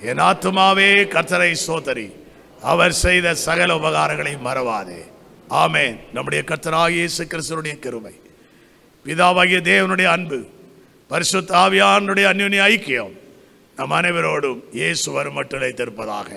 S1: என் ஆத்துமாவே கர்த்தரை ஸ்தோத்திரி, அவர் செய்த சகல உபகாரங்களை மறவாதே. ஆமென். நம்முடைய கர்த்தராகிய இயேசு கிறிஸ்துவினுடைய கிருபை, பிதாவாகிய தேவனுடைய அன்பு, பரிசுத்த ஆவியானவருடைய அன்யோன்ய ஐக்கியம் நம் அனைவரோடும் இயேசு வரும் மட்டும் நிலைத்திருப்பதாக.